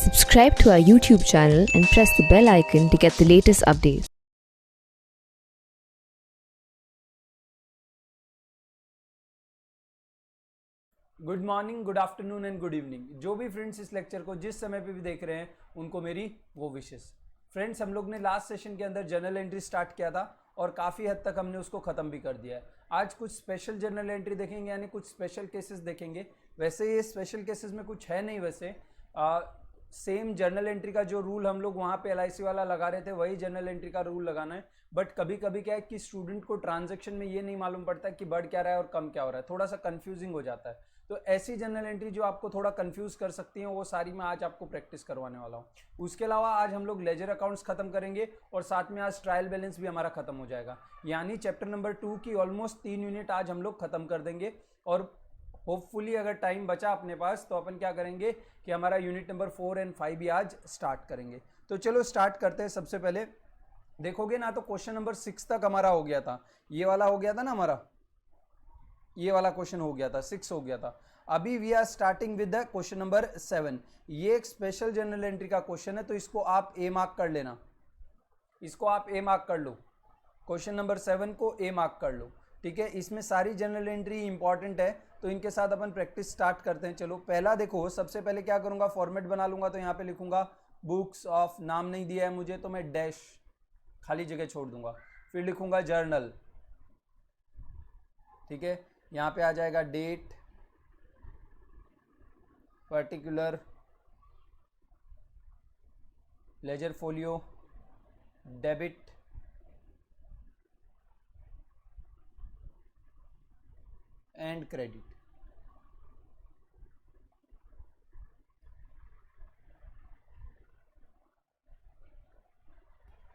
Subscribe to our YouTube channel and press the bell icon to get the latest updates. Good morning, good afternoon and good evening. जो भी friends इस lecture को जिस समय पे भी देख रहे हैं उनको मेरी वो विशेस। फ्रेंड्स, हम लोग ने लास्ट सेशन के अंदर जर्नल एंट्री स्टार्ट किया था और काफ़ी हद तक हमने उसको ख़त्म भी कर दिया है। आज कुछ स्पेशल जर्नल एंट्री देखेंगे, यानी कुछ स्पेशल केसेस देखेंगे। वैसे ये स्पेशल केसेस में कुछ है नहीं, वैसे सेम जर्नल एंट्री का जो रूल हम लोग वहाँ पे LIC वाला लगा रहे थे वही जर्नल एंट्री का रूल लगाना है। बट कभी कभी क्या है कि स्टूडेंट को ट्रांजैक्शन में ये नहीं मालूम पड़ता कि बढ़ क्या रहा है और कम क्या हो रहा है, थोड़ा सा कंफ्यूजिंग हो जाता है। तो ऐसी जर्नल एंट्री जो आपको थोड़ा कंफ्यूज कर सकती हैं वो सारी मैं आज आपको प्रैक्टिस करवाने वाला हूँ। उसके अलावा आज हम लोग लेजर अकाउंट्स खत्म करेंगे और साथ में आज ट्रायल बैलेंस भी हमारा खत्म हो जाएगा। यानी चैप्टर नंबर 2 की ऑलमोस्ट 3 यूनिट आज हम लोग खत्म कर देंगे। और होपफुली अगर टाइम बचा अपने पास तो अपन क्या करेंगे कि हमारा यूनिट नंबर 4 एंड 5 भी आज स्टार्ट करेंगे। तो चलो स्टार्ट करते हैं। सबसे पहले देखोगे ना तो क्वेश्चन नंबर 6 तक हमारा हो गया था। ये वाला हो गया था ना, हमारा ये वाला क्वेश्चन हो गया था, 6 हो गया था। अभी we are starting with the question number 7। ये एक स्पेशल जर्नल एंट्री का क्वेश्चन है, तो इसको आप ए मार्क कर लेना। इसको आप ए मार्क कर लो, क्वेश्चन नंबर 7 को ए मार्क कर लो, ठीक है। इसमें सारी जर्नल एंट्री इंपॉर्टेंट है, तो इनके साथ अपन प्रैक्टिस स्टार्ट करते हैं। चलो पहला देखो, सबसे पहले क्या करूंगा, फॉर्मेट बना लूंगा। तो यहाँ पे लिखूंगा बुक्स ऑफ, नाम नहीं दिया है मुझे तो मैं डैश खाली जगह छोड़ दूंगा, फिर लिखूंगा जर्नल, ठीक है। यहाँ पे आ जाएगा date, particular, ledger folio, debit, and credit.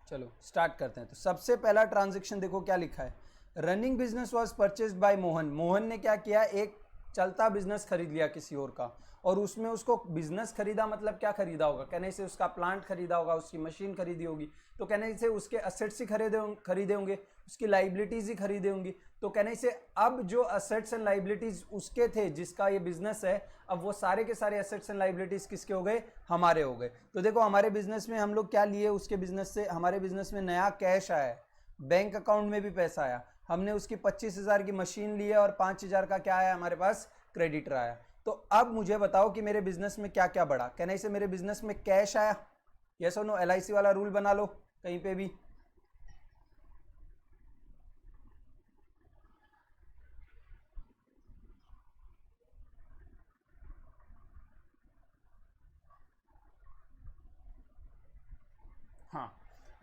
चलो स्टार्ट करते हैं। तो सबसे पहला ट्रांजैक्शन देखो क्या लिखा है, running business was purchased bye Mohan. Mohan ने क्या किया, एक चलता बिजनेस खरीद लिया किसी और का, और उसमें उसको बिजनेस खरीदा मतलब क्या खरीदा होगा, कहने से उसका प्लांट खरीदा होगा, उसकी मशीन खरीदी होगी, तो कहने से उसके असेट्स ही खरीदे होंगे, उसकी लाइबिलिटीज ही खरीदे होंगी। तो कहने से अब जो असेट्स एंड लाइबिलिटीज उसके थे, जिसका ये बिजनेस है, अब वो सारे के सारे असेट्स एंड लाइबिलिटीज किसके हो गए, हमारे हो गए। तो देखो हमारे बिजनेस में हम लोग क्या लिए, उसके बिजनेस से हमारे बिजनेस में नया कैश आया है, बैंक अकाउंट में भी पैसा आया, हमने उसकी 25,000 की मशीन ली है और 5,000 का क्या आया हमारे पास, क्रेडिटर आया। तो अब मुझे बताओ कि मेरे बिजनेस में क्या क्या बढ़ा। कहने से मेरे बिजनेस में कैश आया, यस और नो। LIC वाला रूल बना लो कहीं पे भी। हाँ,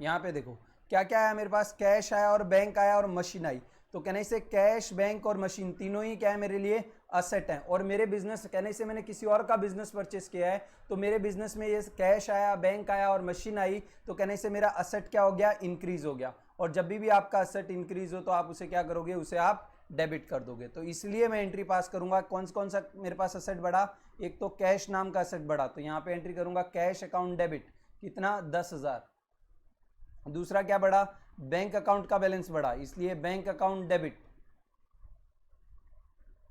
यहाँ पे देखो क्या क्या आया मेरे पास, कैश आया और बैंक आया और मशीन आई। तो कहने से कैश, बैंक और मशीन तीनों ही क्या है मेरे लिए, असेट हैं। और मेरे बिजनेस, कहने से मैंने किसी और का बिजनेस परचेस किया है, तो मेरे बिजनेस में ये कैश आया, बैंक आया और मशीन आई, तो कहने से मेरा असेट क्या हो गया, इंक्रीज हो गया। और जब भी आपका असेट इंक्रीज हो तो आप उसे क्या करोगे, उसे आप डेबिट कर दोगे। तो इसलिए मैं एंट्री पास करूंगा। कौन सा मेरे पास असेट बढ़ा, एक तो कैश नाम का असेट बढ़ा, तो यहाँ पे एंट्री करूंगा कैश अकाउंट डेबिट, कितना, 10,000। दूसरा क्या बढ़ा, बैंक अकाउंट का बैलेंस बढ़ा, इसलिए बैंक अकाउंट डेबिट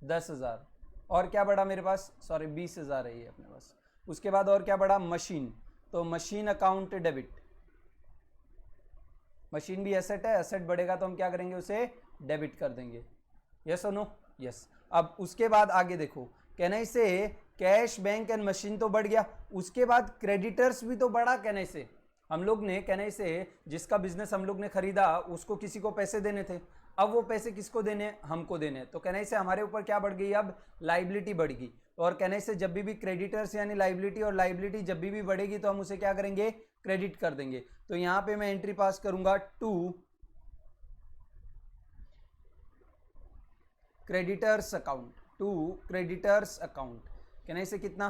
10,000। और क्या बढ़ा मेरे पास, सॉरी 20,000 है ये अपने पास। उसके बाद और क्या बढ़ा, मशीन, तो मशीन अकाउंट डेबिट। मशीन भी एसेट है, एसेट बढ़ेगा तो हम क्या करेंगे, उसे डेबिट कर देंगे, यस और नो, यस। अब उसके बाद आगे देखो, कहने से कैश, बैंक एंड मशीन तो बढ़ गया, उसके बाद क्रेडिटर्स भी तो बढ़ा। कहने से हम लोग ने, कहने से जिसका बिजनेस हम लोग ने खरीदा उसको किसी को पैसे देने थे, अब वो पैसे किसको देने, हमको देने। तो कहने से हमारे ऊपर क्या बढ़ गई, अब लाइबिलिटी बढ़ गई। और कहने से जब भी क्रेडिटर्स यानी लाइबिलिटी, और लाइबिलिटी जब भी बढ़ेगी तो हम उसे क्या करेंगे, क्रेडिट कर देंगे। तो यहां पे मैं एंट्री पास करूंगा to creditors account, to creditors account. कहने से कितना,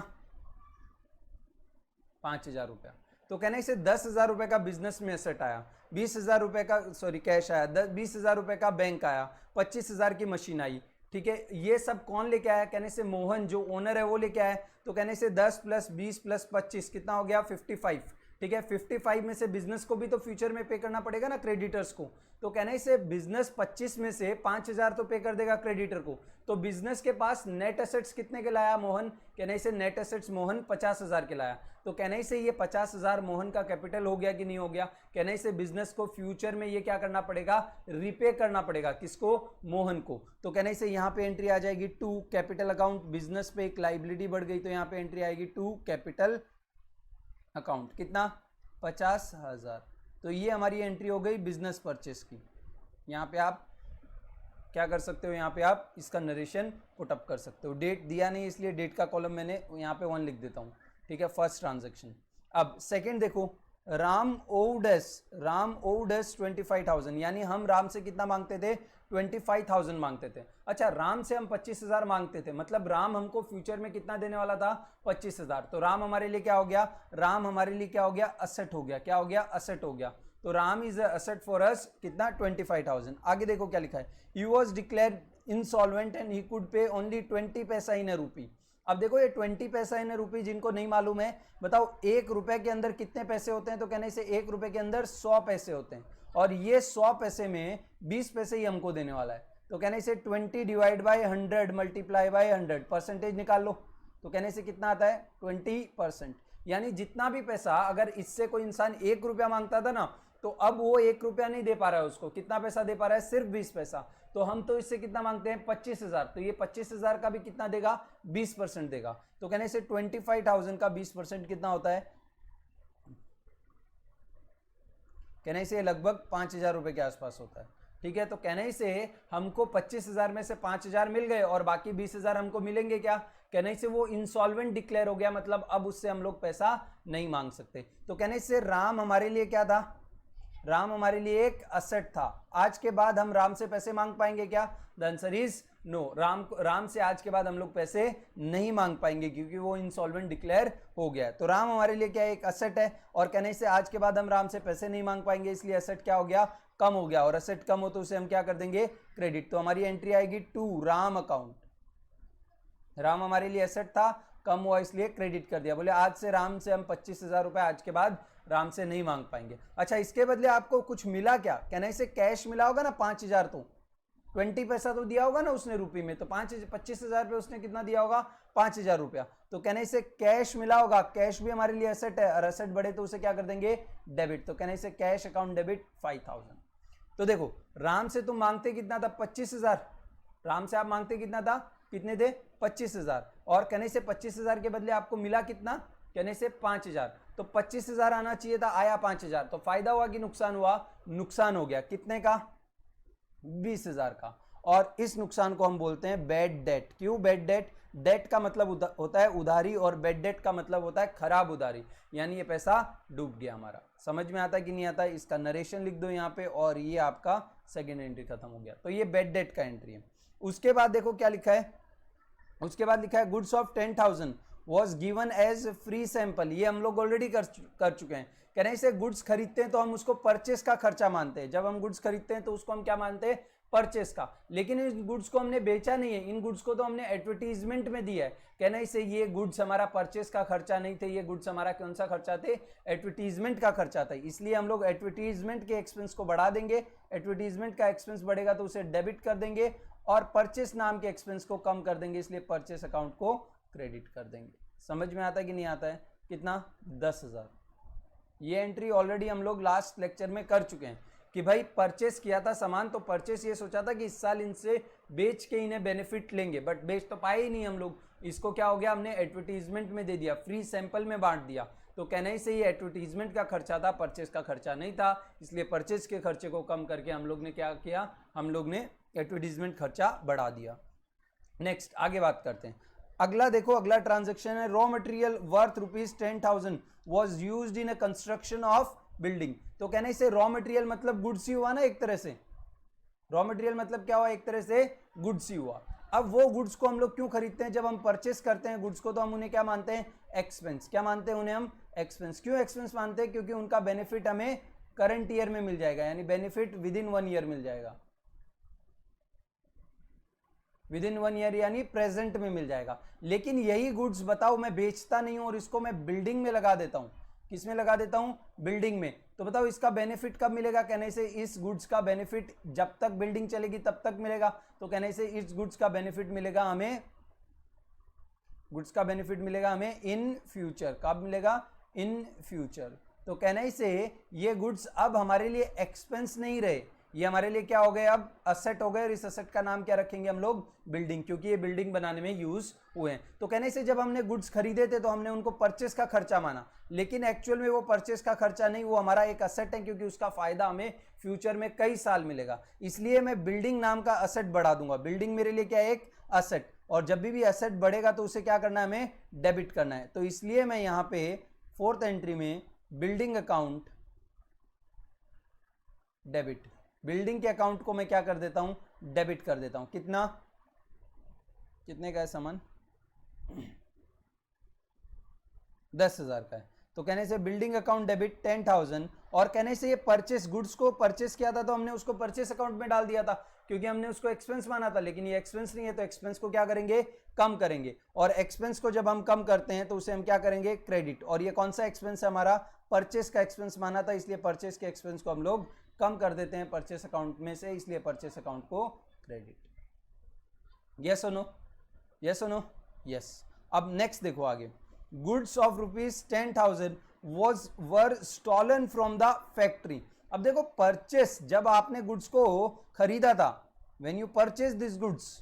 5,000 रुपया। तो कहने से 10,000 रुपए का बिजनेस में एसेट आया, 20,000 रुपए का, सॉरी कैश आया, 20,000 रुपए का बैंक आया, 25,000 की मशीन आई, ठीक है। ये सब कौन लेके आया, कहने से मोहन जो ओनर है वो लेके आया। तो कहने से 10 + 20 + 25 कितना हो गया, 55। ठीक है। 55 में से बिजनेस को भी तो फ्यूचर में पे करना पड़ेगा ना क्रेडिटर्स को, तो कहने से बिजनेस 25 में से 5000 तो पे कर देगा क्रेडिटर को। तो बिजनेस के पास नेट एसेट्स कितने के लाया मोहन, कहने से नेट एसेट्स मोहन 50,000 के लाया। तो कहने से ये 50,000 मोहन का कैपिटल हो गया कि नहीं हो गया, कहने से बिजनेस को फ्यूचर में ये क्या करना पड़ेगा, रिपे करना पड़ेगा, किसको, मोहन को। तो कहने से यहाँ पे एंट्री आ जाएगी टू कैपिटल अकाउंट, बिजनेस पे एक लाइबिलिटी बढ़ गई तो यहाँ पे एंट्री आएगी टू कैपिटल अकाउंट, कितना, 50,000। तो ये हमारी एंट्री हो गई बिजनेस परचेस की। यहाँ पे आप क्या कर सकते हो, यहाँ पे आप इसका नरेशन पुटअप कर सकते हो। डेट दिया नहीं इसलिए डेट का कॉलम मैंने यहाँ पे 1 लिख देता हूँ, ठीक है, फर्स्ट ट्रांजेक्शन। अब सेकंड देखो, राम ओव्ड अस 25,000, यानी हम राम से कितना मांगते थे, 25,000 मांगते थे। अच्छा, राम से हम 25,000 मांगते थे, मतलब राम हमको फ्यूचर में कितना देने वाला था, 25,000। तो राम हमारे लिए क्या हो गया, राम हमारे लिए क्या हो गया, असेट हो गया, क्या हो गया, असेट हो गया। तो Ram is asset for us, कितना, 25,000। आगे देखो क्या लिखा है, he was declare insolvent and he could पे ओनली 20 पैसा इन अ रूपी। अब देखो ये 20 पैसा इन रूपी जिनको नहीं मालूम है, बताओ 1 रुपए के अंदर कितने पैसे होते हैं, तो कहने से 1 रुपए के अंदर 100 पैसे होते हैं, और ये 100 पैसे में 20 पैसे ही हमको देने वाला है। तो कहने से 20 divide by 100 multiply by 100, percentage निकाल लो, तो कहने से कितना आता है, 20%। यानी जितना भी पैसा अगर इससे कोई इंसान 1 रुपया मांगता था ना, तो अब वो 1 रुपया नहीं दे पा रहा है उसको, कितना पैसा दे पा रहा है, सिर्फ 20 पैसा। तो हम तो इससे कितना मांगते हैं, 25,000, तो ये 25,000 का भी कितना देगा, 20% देगा। तो कहने से 25,000 का 20% कितना होता है, कहने से लगभग 5,000 रुपए के आसपास होता है, ठीक है। तो कहने से हमको 25,000 में से 5,000 मिल गए और बाकी 20,000 हमको मिलेंगे क्या, कहने से वो इंसॉल्वेंट डिक्लेयर हो गया, मतलब अब उससे हम लोग पैसा नहीं मांग सकते। तो कहने से राम हमारे लिए क्या था, राम हमारे लिए एक असेट था। आज के बाद हम राम से पैसे मांग पाएंगे क्या, the answer is no. Ram से आज के बाद हम लोग पैसे नहीं मांग पाएंगे क्योंकि वो इंसॉल्वेंट डिक्लेयर हो गया है। तो राम हमारे लिए क्या, एक असेट है, और कहने से आज के बाद हम राम से पैसे नहीं मांग पाएंगे, इसलिए असेट क्या हो गया, कम हो गया, और असेट कम हो तो उसे हम क्या कर देंगे, क्रेडिट। तो हमारी एंट्री आएगी टू राम अकाउंट। राम हमारे लिए एसेट था, कम हुआ इसलिए क्रेडिट कर दिया। बोले आज से राम से हम 25,000 रुपए आज के बाद राम से नहीं मांग पाएंगे। अच्छा, इसके बदले आपको कुछ मिला क्या, कहने से कैश मिला होगा ना 5,000, तो 20 पैसा तो दिया होगा ना उसने रुपये में, तो 25,000 पे उसने कितना दिया होगा, 5,000 रुपया। तो कहने से कैश मिला होगा, कैश भी हमारे लिए एसेट है, और एसेट बढ़े तो उसे क्या कर देंगे, डेबिट। तो कहने से कैश अकाउंट डेबिट 5,000। तो देखो राम से तुम मांगते कितना था, 25,000, राम से आप मांगते कितना था, कितने थे, 25,000, और कहने से 25,000 के बदले आपको मिला कितना, कहने से 5,000। तो 25,000 आना चाहिए था, आया 5,000। तो फायदा हुआ कि नुकसान हुआ, नुकसान हो गया, कितने का, 20,000 का। और इस नुकसान को हम बोलते हैं बैड डेट। क्यों बैड डेट, डेट का मतलब होता है उधारी, और बैड डेट का मतलब होता है खराब उधारी, यानी ये पैसा डूब गया हमारा। समझ में आता है कि नहीं आता है, इसका नरेशन लिख दो यहाँ पे, और ये आपका सेकेंड एंट्री खत्म हो गया। तो ये बैड डेट का एंट्री है। उसके बाद देखो क्या लिखा है, उसके बाद लिखा है goods of 10,000 was given as free sample. ये हम लोग ऑलरेडी कर चुके हैं। कह रहे हैं इसे गुड्स खरीदते हैं तो हम उसको परचेस का खर्चा मानते हैं। जब हम गुड्स खरीदते हैं तो उसको हम क्या मानते हैं, परचेस का। लेकिन इन गुड्स को हमने बेचा नहीं है, इन गुड्स को तो हमने एडवर्टीजमेंट में दिया है। कहना इसे ये गुड्स हमारा परचेस का खर्चा नहीं थे, ये गुड्स हमारा कौन सा खर्चा थे, एडवर्टीजमेंट का खर्चा था। इसलिए हम लोग एडवर्टीजमेंट के एक्सपेंस को बढ़ा देंगे, एडवर्टीजमेंट का एक्सपेंस बढ़ेगा तो उसे डेबिट कर देंगे, और परचेस नाम के एक्सपेंस को कम कर देंगे, इसलिए परचेस अकाउंट को क्रेडिट कर देंगे। समझ में आता है कि नहीं आता है, कितना, 10,000। ये एंट्री ऑलरेडी हम लोग लास्ट लेक्चर में कर चुके हैं कि भाई परचेस किया था सामान, तो परचेस ये सोचा था कि इस साल इनसे बेच के इन्हें बेनिफिट लेंगे, बट बेच तो पाए ही नहीं हम लोग। इसको क्या हो गया, हमने एडवर्टीजमेंट में दे दिया, फ्री सैंपल में बांट दिया। तो कहने से ये एडवर्टीजमेंट का खर्चा था, परचेस का खर्चा नहीं था, इसलिए परचेस के खर्चे को कम करके हम लोग ने क्या किया, हम लोग ने एडवर्टीजमेंट खर्चा बढ़ा दिया। नेक्स्ट आगे बात करते हैं। अगला देखो, अगला ट्रांजैक्शन है raw material worth ₹10,000 was used in a construction of building. तो कहने से रॉ मटेरियल मतलब गुड्स ही हुआ ना, एक तरह से रॉ मटेरियल मतलब क्या हुआ, एक तरह से गुड्स ही हुआ। अब वो गुड्स को हम लोग क्यों खरीदते हैं, जब हम परचेस करते हैं गुड्स को तो हम उन्हें क्या मानते हैं, एक्सपेंस। क्या मानते हैं उन्हें हम, एक्सपेंस। क्यों एक्सपेंस मानते हैं, क्योंकि उनका बेनिफिट हमें करंट ईयर में मिल जाएगा, यानी बेनिफिट विद इन 1 ईयर मिल जाएगा, विद इन 1 ईयर यानी प्रेजेंट में मिल जाएगा। लेकिन यही गुड्स बताओ मैं बेचता नहीं हूं और इसको मैं बिल्डिंग में लगा देता हूं, किस में लगा देता हूँ, बिल्डिंग में। तो बताओ इसका बेनिफिट कब मिलेगा, कहने से इस गुड्स का बेनिफिट जब तक बिल्डिंग चलेगी तब तक मिलेगा। तो कहने से इस गुड्स का बेनिफिट मिलेगा हमें, गुड्स का बेनिफिट मिलेगा हमें इन फ्यूचर। कब मिलेगा, इन फ्यूचर। तो कहने से ये गुड्स अब हमारे लिए एक्सपेंस नहीं रहे, ये हमारे लिए क्या हो गए, अब असेट हो गए। और इस असेट का नाम क्या रखेंगे हम लोग, बिल्डिंग, क्योंकि ये बिल्डिंग बनाने में यूज हुए हैं। तो कहने से जब हमने गुड्स खरीदे थे तो हमने उनको परचेस का खर्चा माना, लेकिन एक्चुअल में वो परचेस का खर्चा नहीं, वो हमारा एक असेट है, क्योंकि उसका फायदा हमें फ्यूचर में कई साल मिलेगा। इसलिए मैं बिल्डिंग नाम का असेट बढ़ा दूंगा। बिल्डिंग मेरे लिए क्या है, एक असेट, और जब भी असेट बढ़ेगा तो उसे क्या करना है, हमें डेबिट करना है। तो इसलिए मैं यहाँ पे फोर्थ एंट्री में बिल्डिंग अकाउंट डेबिट, बिल्डिंग के अकाउंट को मैं क्या कर देता हूं, डेबिट कर देता हूं। कितना, कितने का है सामान, 10,000 का है। तो कहने से बिल्डिंग अकाउंट डेबिट 10,000, और कहने से ये परचेस, गुड्स को परचेस किया था तो हमने उसको परचेस अकाउंट में डाल दिया था, क्योंकि हमने उसको एक्सपेंस माना था, लेकिन ये एक्सपेंस नहीं है, तो एक्सपेंस को क्या करेंगे, कम करेंगे। और एक्सपेंस को जब हम कम करते हैं तो उसे हम क्या करेंगे, क्रेडिट। और ये कौन सा एक्सपेंस है, हमारा परचेस का एक्सपेंस माना था, इसलिए परचेस के एक्सपेंस को हम लोग कम कर देते हैं परचेस अकाउंट में से, इसलिए परचेस अकाउंट को क्रेडिट। यस और नो, यस और नो, यस। अब नेक्स्ट देखो आगे, goods of ₹10,000 were stolen from the factory. अब देखो परचेस, जब आपने गुड्स को खरीदा था, when you purchase this goods,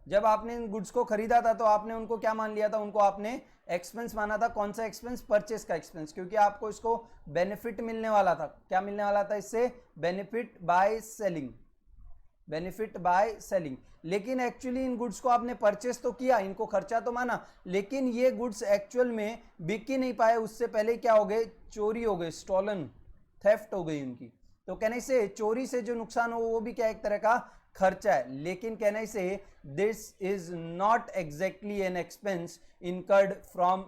जब आपने इन गुड्स को खरीदा था तो आपने उनको क्या मान लिया था, उनको आपने एक्सपेंस माना था। कौन सा एक्सपेंस, परचेस का एक्सपेंस, क्योंकि आपको इसको बेनिफिट मिलने वाला था। क्या मिलने वाला था इससे, benefit by selling, benefit by selling. लेकिन एक्चुअली इन गुड्स को आपने परचेस तो किया, इनको खर्चा तो माना, लेकिन ये गुड्स एक्चुअल में बिक ही नहीं पाए, उससे पहले क्या हो गए, चोरी हो गए, स्टॉलन, थेफ्ट हो गई उनकी। तो कहने से चोरी से जो नुकसान हो वो भी क्या एक तरह का खर्चा है। लेकिन कहने से this is not exactly an expense incurred from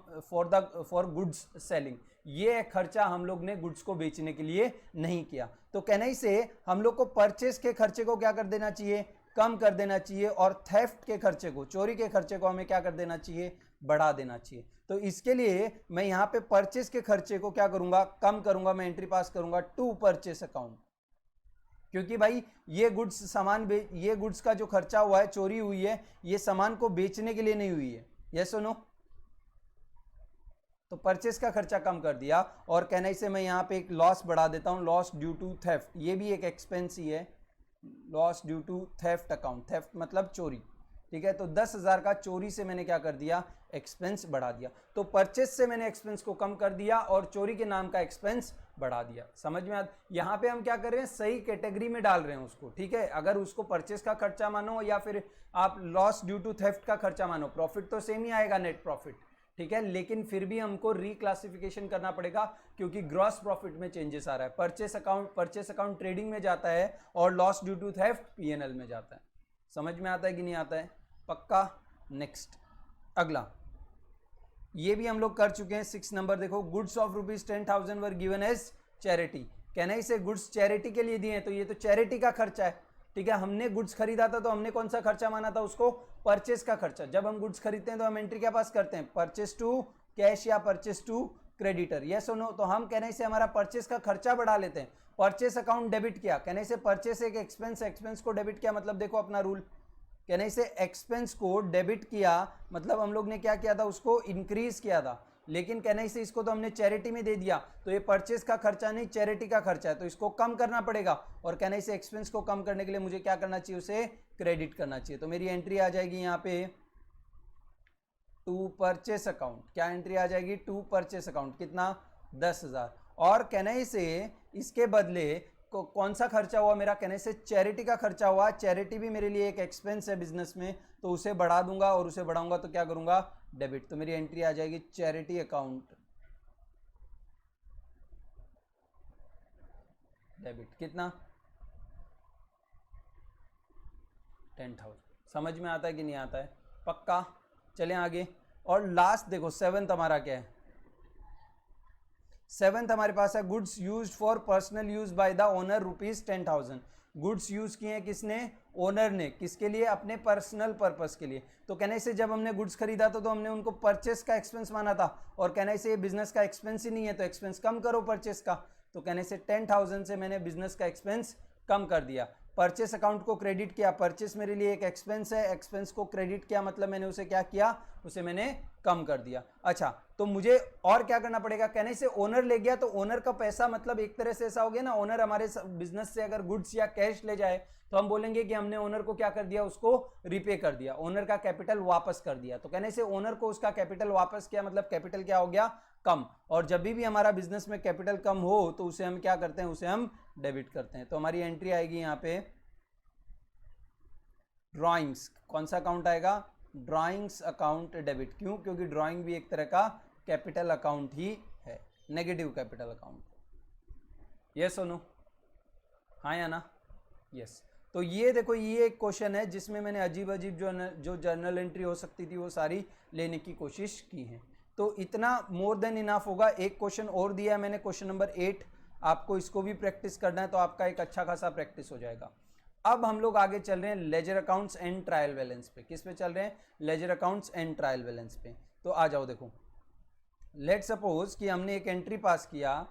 for goods selling, ये खर्चा हम लोग ने गुड्स को बेचने के लिए नहीं किया। तो कहने से हम लोग को परचेस के खर्चे को क्या कर देना चाहिए, कम कर देना चाहिए, और थेफ्ट के खर्चे को, चोरी के खर्चे को हमें क्या कर देना चाहिए, बढ़ा देना चाहिए। तो इसके लिए मैं यहाँ पे परचेस के खर्चे को क्या करूंगा, कम करूंगा, मैं एंट्री पास करूंगा टू परचेस अकाउंट, क्योंकि भाई ये गुड्स सामान ये गुड्स का जो खर्चा हुआ है, चोरी हुई है, ये सामान को बेचने के लिए नहीं हुई है। यस और नो, तो परचेस का खर्चा कम कर दिया। और कहने से मैं यहाँ पे एक लॉस बढ़ा देता हूँ, लॉस ड्यू टू थेफ्ट, ये भी एक एक्सपेंस ही है, loss due to theft account, theft मतलब चोरी, ठीक है। तो 10,000 का चोरी से मैंने क्या कर दिया, एक्सपेंस बढ़ा दिया। तो परचेस से मैंने एक्सपेंस को कम कर दिया और चोरी के नाम का एक्सपेंस बढ़ा दिया। समझ में आता, यहाँ पे हम क्या कर रहे हैं, सही कैटेगरी में डाल रहे हैं उसको, ठीक है। अगर उसको परचेस का खर्चा मानो या फिर आप लॉस ड्यू टू थेफ्ट का खर्चा मानो, प्रॉफिट तो सेम ही आएगा, नेट प्रॉफिट, ठीक है। लेकिन फिर भी हमको रिक्लासिफिकेशन करना पड़ेगा, क्योंकि ग्रॉस प्रॉफिट में चेंजेस आ रहा है। परचेस अकाउंट ट्रेडिंग में जाता है और loss due to theft PNL में जाता है। समझ में आता है कि नहीं आता है, पक्का। नेक्स्ट अगला, ये भी हम लोग कर चुके हैं, 6 नंबर देखो, goods of ₹10,000 were given as charity. कहना इसे गुड्स चैरिटी के लिए दिए हैं, तो ये तो चैरिटी का खर्चा है, ठीक है। हमने गुड्स खरीदा था तो हमने कौन सा खर्चा माना था, उसको परचेस का खर्चा। जब हम गुड्स खरीदते हैं तो हम एंट्री क्या पास करते हैं, परचेस टू कैश या परचेस टू क्रेडिटर, यस और नो। तो हम कहने से हमारा परचेस का खर्चा बढ़ा लेते हैं, परचेस अकाउंट डेबिट किया। कहने से परचेस एक एक्सपेंस, एक्सपेंस को डेबिट किया, मतलब देखो अपना रूल, कहने से एक्सपेंस को डेबिट किया मतलब हम लोग ने क्या किया था, उसको इंक्रीज किया था। लेकिन कहने से इसको तो हमने चैरिटी में दे दिया, तो ये परचेस का खर्चा नहीं, चैरिटी का खर्चा है, तो इसको कम करना पड़ेगा। और कहने से एक्सपेंस को कम करने के लिए मुझे क्या करना चाहिए, उसे क्रेडिट करना चाहिए। तो मेरी एंट्री आ जाएगी यहाँ पे टू परचेस अकाउंट। क्या एंट्री आ जाएगी, टू परचेस अकाउंट, कितना, 10,000। और कहने से इसके बदले कौन सा खर्चा हुआ मेरा, कहने से चैरिटी का खर्चा हुआ। चैरिटी भी मेरे लिए एक एक्सपेंस है बिजनेस में, तो उसे बढ़ा दूंगा, और उसे बढ़ाऊंगा तो क्या करूंगा, डेबिट। तो मेरी एंट्री आ जाएगी चैरिटी अकाउंट डेबिट, कितना, 10,000। समझ में आता है कि नहीं आता है, पक्का। चलें आगे। और लास्ट देखो 7th हमारा क्या है, 7th हमारे पास है goods used for personal use by the owner ₹10,000। Goods use किए हैं किसने, ओनर ने, किसके लिए, अपने पर्सनल पर्पस के लिए। तो कहने से जब हमने गुड्स खरीदा था तो हमने उनको परचेस का एक्सपेंस माना था, और कहने से ये बिजनेस का एक्सपेंस ही नहीं है तो एक्सपेंस कम करो परचेस का। तो कहने से 10,000 से मैंने बिजनेस का एक्सपेंस कम कर दिया। परचेस अकाउंट को क्रेडिट किया, परचेस मेरे लिए एक एक्सपेंस है, एक्सपेंस को क्रेडिट किया मतलब मैंने उसे क्या किया, उसे मैंने कम कर दिया। अच्छा, तो मुझे और क्या करना पड़ेगा, कहने से ओनर ले गया तो ओनर का पैसा मतलब एक तरह से ऐसा हो गया ना, ओनर हमारे बिजनेस से अगर गुड्स या कैश ले जाए तो हम बोलेंगे कि हमने ओनर को क्या कर दिया, उसको रिपे कर दिया, ओनर का कैपिटल वापस कर दिया। तो कहने से ओनर को उसका कैपिटल वापस किया मतलब कैपिटल क्या हो गया, कम। और जब भी हमारा बिजनेस में कैपिटल कम हो तो उसे हम क्या करते हैं, उसे हम डेबिट करते हैं। तो हमारी एंट्री आएगी यहाँ पे ड्राइंग्स, कौन सा अकाउंट आएगा, ड्राइंग्स अकाउंट डेबिट। क्यों, क्योंकि ड्राइंग भी एक तरह का कैपिटल अकाउंट ही है, नेगेटिव कैपिटल अकाउंट। यस और नो, हाँ या ना, यस। तो ये देखो, ये एक क्वेश्चन है जिसमें मैंने अजीब अजीब जो जर्नल एंट्री हो सकती थी वो सारी लेने की कोशिश की है। तो इतना मोर देन इनाफ होगा। एक क्वेश्चन और दिया है मैंने, क्वेश्चन नंबर 8, आपको इसको भी प्रैक्टिस करना है तो आपका एक अच्छा खासा प्रैक्टिस हो जाएगा। अब हम लोग आगे चल रहे हैं ledger accounts and trial balance पे। किस पे चल रहे हैं, ledger accounts and trial balance पे। तो आ जाओ, देखो लेट सपोज कि हमने एक एंट्री पास किया।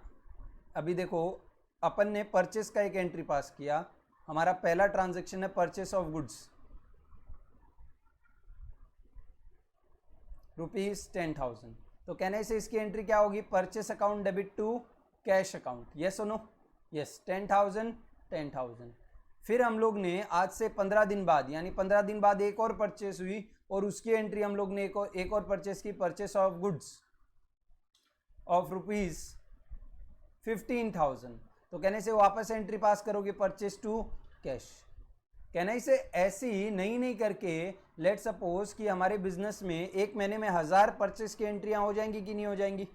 अभी देखो, अपन ने परचेस का एक एंट्री पास किया, हमारा पहला ट्रांजैक्शन है परचेस ऑफ गुड्स ₹10,000। तो कहने से इसकी एंट्री क्या होगी, purchase account debit to cash account. Yes और नो, यस, 10,000। फिर हम लोग ने आज से 15 दिन बाद, यानी 15 दिन बाद एक और परचेस हुई और उसकी एंट्री हम लोग ने एक और परचेस की, परचेस ऑफ गुड्स ऑफ ₹15,000। तो कहने से वापस एंट्री पास करोगे परचेस टू कैश। कहने से ऐसी नहीं करके लेट सपोज कि हमारे बिजनेस में एक महीने में 1000 परचेस की एंट्रियां हो जाएंगी कि नहीं हो जाएंगी,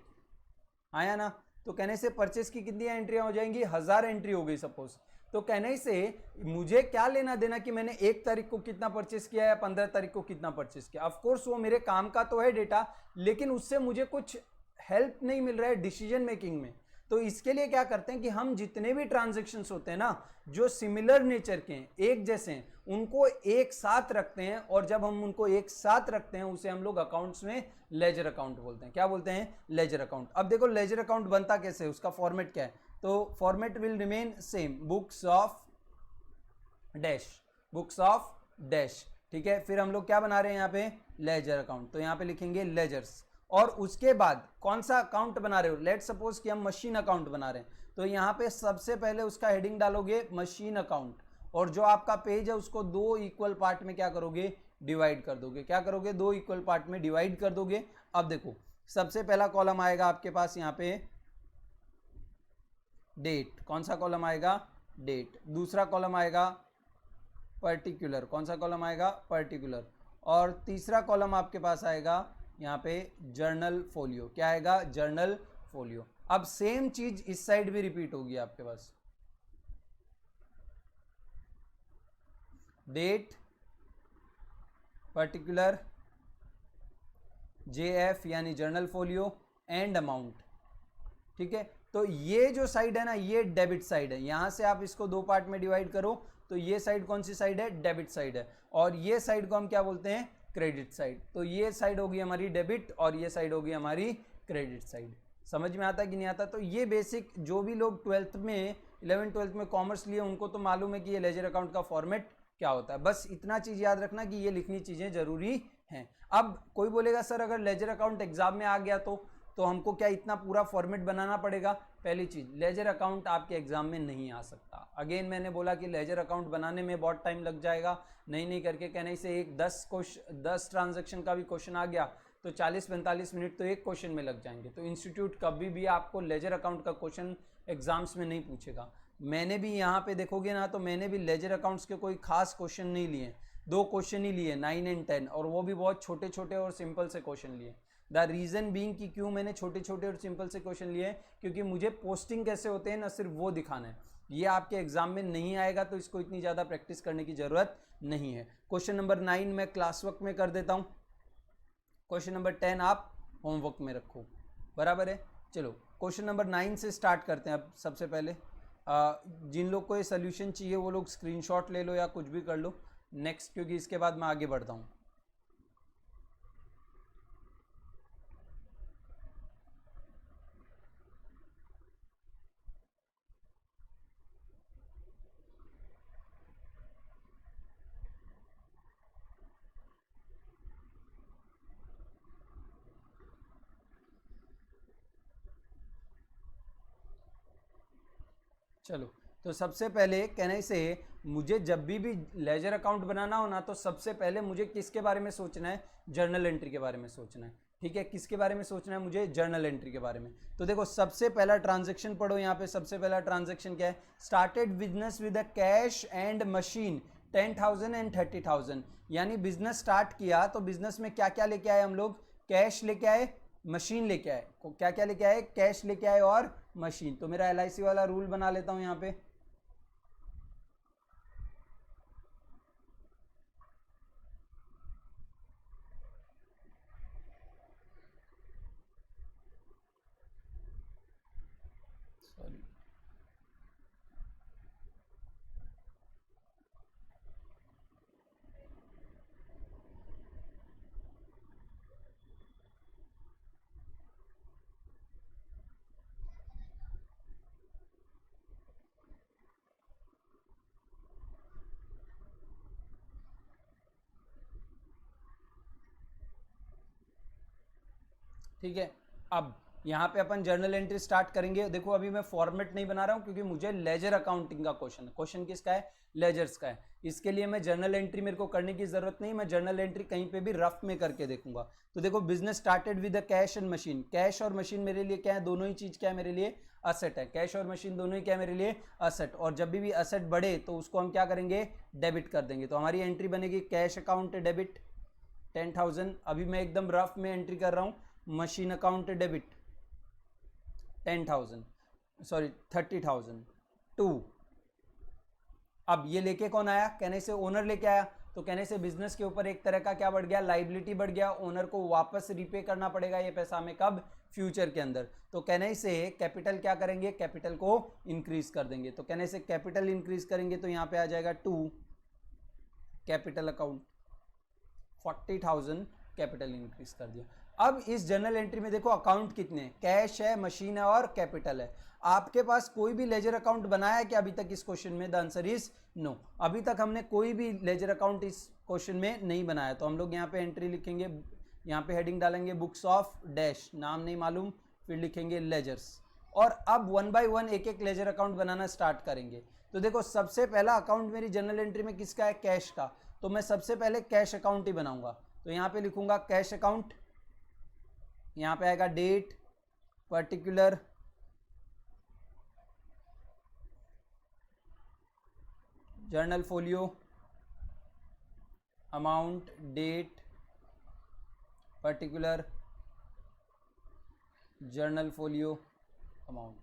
आया ना। तो कहने से परचेस की कितनी एंट्रियां हो जाएंगी, 1000 एंट्री हो गई सपोज। तो कहने से मुझे क्या लेना देना कि मैंने 1 तारीख को कितना परचेस किया या 15 तारीख को कितना परचेस किया। ऑफ कोर्स वो मेरे काम का तो है डेटा, लेकिन उससे मुझे कुछ हेल्प नहीं मिल रहा है डिसीजन मेकिंग में। तो इसके लिए क्या करते हैं कि हम जितने भी ट्रांजैक्शंस होते हैं ना, जो सिमिलर नेचर के हैं, एक जैसे हैं, उनको एक साथ रखते हैं। और जब हम उनको एक साथ रखते हैं उसे हम लोग अकाउंट्स में लेजर अकाउंट बोलते हैं। क्या बोलते हैं, लेजर अकाउंट। अब देखो लेजर अकाउंट बनता कैसे, उसका फॉर्मेट क्या है। तो format will remain same, books of dash, books of dash, ठीक है। फिर हम लोग क्या बना रहे हैं यहाँ पे, लेजर अकाउंट। तो यहाँ पे लिखेंगे लेजर्स। और उसके बाद कौन सा अकाउंट बना रहे हो, लेट सपोज कि हम मशीन अकाउंट बना रहे हैं, तो यहाँ पे सबसे पहले उसका हेडिंग डालोगे मशीन अकाउंट। और जो आपका पेज है उसको 2 इक्वल पार्ट में क्या करोगे, डिवाइड कर दोगे। क्या करोगे, 2 इक्वल पार्ट में डिवाइड कर दोगे। अब देखो, सबसे पहला कॉलम आएगा आपके पास यहाँ पे डेट, कौन सा कॉलम आएगा, डेट। दूसरा कॉलम आएगा पर्टिकुलर, कौन सा कॉलम आएगा, पर्टिकुलर। और तीसरा कॉलम आपके पास आएगा यहाँ पे जर्नल फोलियो। क्या आएगा, जर्नल फोलियो। अब सेम चीज इस साइड भी रिपीट होगी आपके पास, डेट, पर्टिकुलर, JF यानी जर्नल फोलियो, एंड अमाउंट, ठीक है। तो ये जो साइड है ना, ये डेबिट साइड है। यहां से आप इसको 2 पार्ट में डिवाइड करो तो ये साइड कौन सी साइड है, डेबिट साइड है। और ये साइड को हम क्या बोलते हैं, क्रेडिट साइड। तो ये साइड होगी हमारी डेबिट और ये साइड होगी हमारी क्रेडिट साइड। समझ में आता कि नहीं आता। तो ये बेसिक जो भी लोग 12th में 11th-12th में कॉमर्स लिए उनको तो मालूम है कि ये लेजर अकाउंट का फॉर्मेट क्या होता है। बस इतना चीज याद रखना कि ये लिखनी चीजें जरूरी हैं। अब कोई बोलेगा सर अगर लेजर अकाउंट एग्जाम में आ गया तो हमको क्या इतना पूरा फॉर्मेट बनाना पड़ेगा। पहली चीज, लेजर अकाउंट आपके एग्जाम में नहीं आ सकता। अगेन मैंने बोला कि लेजर अकाउंट बनाने में बहुत टाइम लग जाएगा, नहीं करके कहने से एक 10 ट्रांजैक्शन का भी क्वेश्चन आ गया तो 40-45 मिनट तो एक क्वेश्चन में लग जाएंगे। तो इंस्टीट्यूट कभी भी आपको लेजर अकाउंट का क्वेश्चन एग्जाम्स में नहीं पूछेगा। मैंने भी यहाँ पे देखोगे ना, तो मैंने भी लेजर अकाउंट्स के कोई खास क्वेश्चन नहीं लिए, 2 क्वेश्चन ही लिए 9 और 10, और वो भी बहुत छोटे छोटे और सिंपल से क्वेश्चन लिए। द रीज़न बीइंग कि क्यों मैंने छोटे छोटे और सिंपल से क्वेश्चन लिए, क्योंकि मुझे पोस्टिंग कैसे होते हैं ना सिर्फ वो दिखाना है। ये आपके एग्जाम में नहीं आएगा तो इसको इतनी ज़्यादा प्रैक्टिस करने की ज़रूरत नहीं है। क्वेश्चन नंबर 9 मैं क्लास वर्क में कर देता हूँ, क्वेश्चन नंबर 10 आप होमवर्क में रखो, बराबर है। चलो क्वेश्चन नंबर 9 से स्टार्ट करते हैं। अब सबसे पहले जिन लोग को ये सोल्यूशन चाहिए वो लोग स्क्रीनशॉट ले लो या कुछ भी कर लो नेक्स्ट, क्योंकि इसके बाद मैं आगे बढ़ता हूँ। चलो, तो सबसे पहले कहने से मुझे जब भी लेजर अकाउंट बनाना हो ना, तो सबसे पहले मुझे किसके बारे में सोचना है, जर्नल एंट्री के बारे में सोचना है। ठीक है, किसके बारे में सोचना है मुझे, जर्नल एंट्री के बारे में। तो देखो सबसे पहला ट्रांजैक्शन पढ़ो यहाँ पे, सबसे पहला ट्रांजैक्शन क्या है, started business with a cash and machine 10,000 and 30,000। यानी बिजनेस स्टार्ट किया तो बिजनेस में क्या क्या लेके आए हम लोग, कैश लेके आए, मशीन लेके आए। क्या क्या लेके आए, कैश लेके आए और मशीन। तो मेरा LIC वाला रूल बना लेता हूं यहां पे। सॉरी, ठीक है। अब यहाँ पे अपन जर्नल एंट्री स्टार्ट करेंगे। देखो अभी मैं फॉर्मेट नहीं बना रहा हूँ क्योंकि मुझे लेजर अकाउंटिंग का क्वेश्चन है। क्वेश्चन किसका है, लेजर्स का है। इसके लिए मैं जर्नल एंट्री मेरे को करने की जरूरत नहीं, मैं जर्नल एंट्री कहीं पे भी रफ में करके देखूंगा। तो देखो business started with the cash and machine. Cash और मशीन मेरे लिए क्या है, दोनों ही चीज क्या है मेरे लिए, असेट है। कैश और मशीन दोनों ही क्या है मेरे लिए, असेट। और जब भी असेट बढ़े तो उसको हम क्या करेंगे, डेबिट कर देंगे। तो हमारी एंट्री बनेगी कैश अकाउंट डेबिट 10,000। अभी मैं एकदम रफ में एंट्री कर रहा हूँ, machine account debit 10,000, sorry 30,000 to. अब ये लेके कौन आया, कहने से ओनर लेके आया। तो कहने से बिजनेस के ऊपर एक तरह का क्या बढ़ गया, लाइबिलिटी बढ़ गया। ओनर को वापस रिपे करना पड़ेगा ये पैसा हमें, कब, फ्यूचर के अंदर। तो कहने से कैपिटल क्या करेंगे, कैपिटल को इंक्रीज कर देंगे। तो कहने से कैपिटल इंक्रीज करेंगे तो यहाँ पे आ जाएगा to capital account 40,000 capital increase कर दिया। अब इस जर्नल एंट्री में देखो अकाउंट कितने, कैश है, मशीन है और कैपिटल है। आपके पास कोई भी लेजर अकाउंट बनाया है क्या अभी तक इस क्वेश्चन में, द आंसर इज नो। अभी तक हमने कोई भी लेजर अकाउंट इस क्वेश्चन में नहीं बनाया। तो हम लोग यहाँ पे एंट्री लिखेंगे, यहाँ पे हेडिंग डालेंगे बुक्स ऑफ डैश, नाम नहीं मालूम, फिर लिखेंगे लेजर्स। और अब वन बाय वन एक एक लेजर अकाउंट बनाना स्टार्ट करेंगे। तो देखो सबसे पहला अकाउंट मेरी जर्नल एंट्री में किसका है, कैश का। तो मैं सबसे पहले कैश अकाउंट ही बनाऊंगा। तो यहाँ पे लिखूंगा कैश अकाउंट, यहाँ पे आएगा date, particular, journal folio, amount, date, particular, journal folio, amount.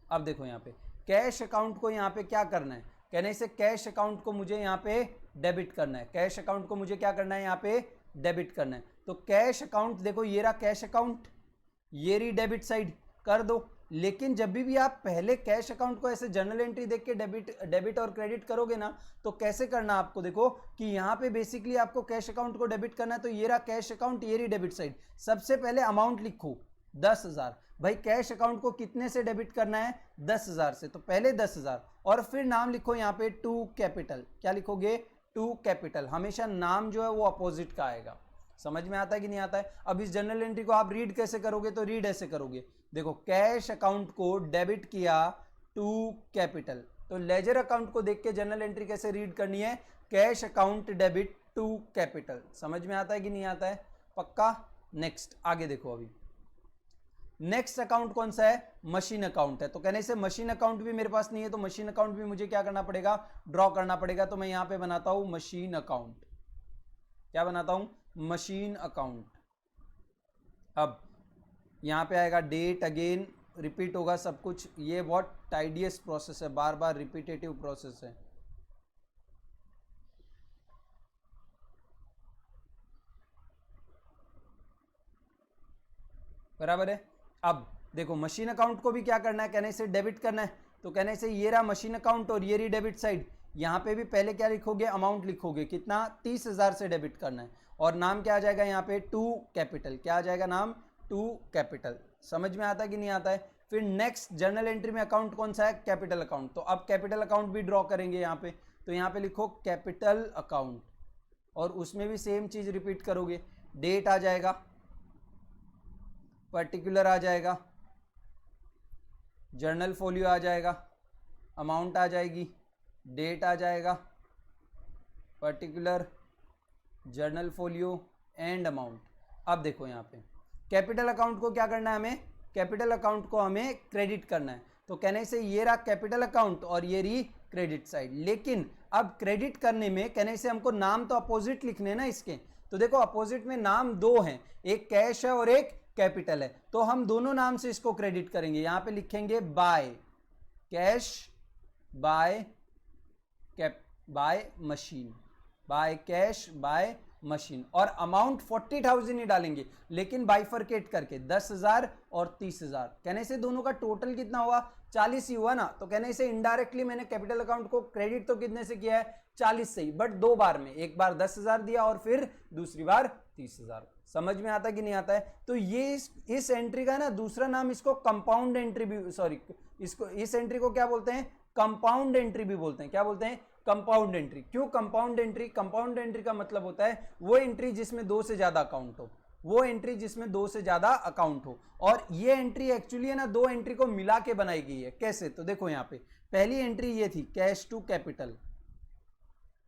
अब देखो यहाँ पे कैश अकाउंट को यहाँ पे क्या करना है, कहने से कैश अकाउंट को मुझे यहाँ पे डेबिट करना है। कैश अकाउंट को मुझे क्या करना है, यहाँ पे डेबिट करना है। तो कैश अकाउंट देखो ये रहा कैश अकाउंट, ये रही डेबिट साइड, कर दो। लेकिन जब भी आप पहले कैश अकाउंट को ऐसे जर्नल एंट्री देख के डेबिट और क्रेडिट करोगे ना, तो कैसे करना आपको, देखो कि यहाँ पे बेसिकली आपको कैश अकाउंट को डेबिट करना है। तो ये रहा कैश अकाउंट, ये रही डेबिट साइड। सबसे पहले अमाउंट लिखो 10,000। भाई कैश अकाउंट को कितने से डेबिट करना है, 10,000 से। तो पहले 10,000 और फिर नाम लिखो यहाँ पे टू कैपिटल। क्या लिखोगे, टू कैपिटल। हमेशा नाम जो है वो अपोजिट का आएगा। समझ में आता है कि नहीं आता है। अब इस जर्नल एंट्री को आप रीड कैसे करोगे, तो रीड ऐसे करोगे, देखो कैश अकाउंट को डेबिट किया टू कैपिटल। तो लेजर अकाउंट को देख के जर्नल एंट्री कैसे रीड करनी है, cash account debit to capital. समझ में आता है कि नहीं आता है, पक्का। नेक्स्ट आगे देखो, अभी नेक्स्ट अकाउंट कौन सा है, मशीन अकाउंट है। तो कहने से मशीन अकाउंट भी मेरे पास नहीं है, तो मशीन अकाउंट भी मुझे क्या करना पड़ेगा, ड्रॉ करना पड़ेगा। तो मैं यहां पे बनाता हूं मशीन अकाउंट। क्या बनाता हूं, मशीन अकाउंट। अब यहां पे आएगा डेट, अगेन रिपीट होगा सब कुछ। ये बहुत टाइडियस प्रोसेस है, बार बार रिपीटेटिव प्रोसेस है। बराबर है। अब देखो मशीन अकाउंट को भी क्या करना है, कहने से डेबिट करना है। तो कहने से ये रहा मशीन अकाउंट और ये रही डेबिट साइड। यहाँ पे भी पहले क्या लिखोगे, अमाउंट लिखोगे, कितना 30,000 से डेबिट करना है, और नाम क्या आ जाएगा यहाँ पे टू कैपिटल, क्या आ जाएगा नाम टू कैपिटल। समझ में आता है कि नहीं आता है। फिर नेक्स्ट जर्नल एंट्री में अकाउंट कौन सा है, कैपिटल अकाउंट। तो अब कैपिटल अकाउंट भी ड्रॉ करेंगे यहाँ पे, तो यहाँ पे लिखो कैपिटल अकाउंट, और उसमें भी सेम चीज रिपीट करोगे। डेट आ जाएगा, पर्टिकुलर आ जाएगा, जर्नल फोलियो आ जाएगा, अमाउंट आ जाएगी, डेट आ जाएगा, particular, journal folio and amount. अब देखो यहाँ पे कैपिटल अकाउंट को क्या करना है हमें, कैपिटल अकाउंट को हमें क्रेडिट करना है। तो कहने से ये रहा कैपिटल अकाउंट और ये रही क्रेडिट साइड। लेकिन अब क्रेडिट करने में कहने से हमको नाम तो अपोजिट लिखने ना इसके। तो देखो अपोजिट में नाम दो हैं, एक कैश है और एक कैपिटल है, तो हम दोनों नाम से इसको क्रेडिट करेंगे। यहां पे लिखेंगे by cash, by machine, by cash by machine, और अमाउंट 40,000 ही डालेंगे, लेकिन बाइफरकेट करके 10,000 और 30,000। कहने से दोनों का टोटल कितना हुआ, 40 ही हुआ ना। तो कहने से इनडायरेक्टली मैंने कैपिटल अकाउंट को क्रेडिट तो कितने से किया है, 40 से ही, बट दो बार में, एक बार 10,000 दिया और फिर दूसरी बार 30,000। समझ में आता कि नहीं आता है। तो ये इस एंट्री का ना दूसरा नाम, इसको कंपाउंड एंट्री भी, सॉरी इसको, इस एंट्री को क्या बोलते हैं, कंपाउंड एंट्री भी बोलते हैं। क्या बोलते हैं, कंपाउंड एंट्री। क्यों कंपाउंड एंट्री, कंपाउंड एंट्री का मतलब होता है वो एंट्री जिसमें दो से ज्यादा अकाउंट हो, वो एंट्री जिसमें दो से ज्यादा अकाउंट हो। और ये एंट्री एक्चुअली है ना दो एंट्री को मिला के बनाई गई है। कैसे, तो देखो यहाँ पे पहली एंट्री ये थी कैश टू कैपिटल,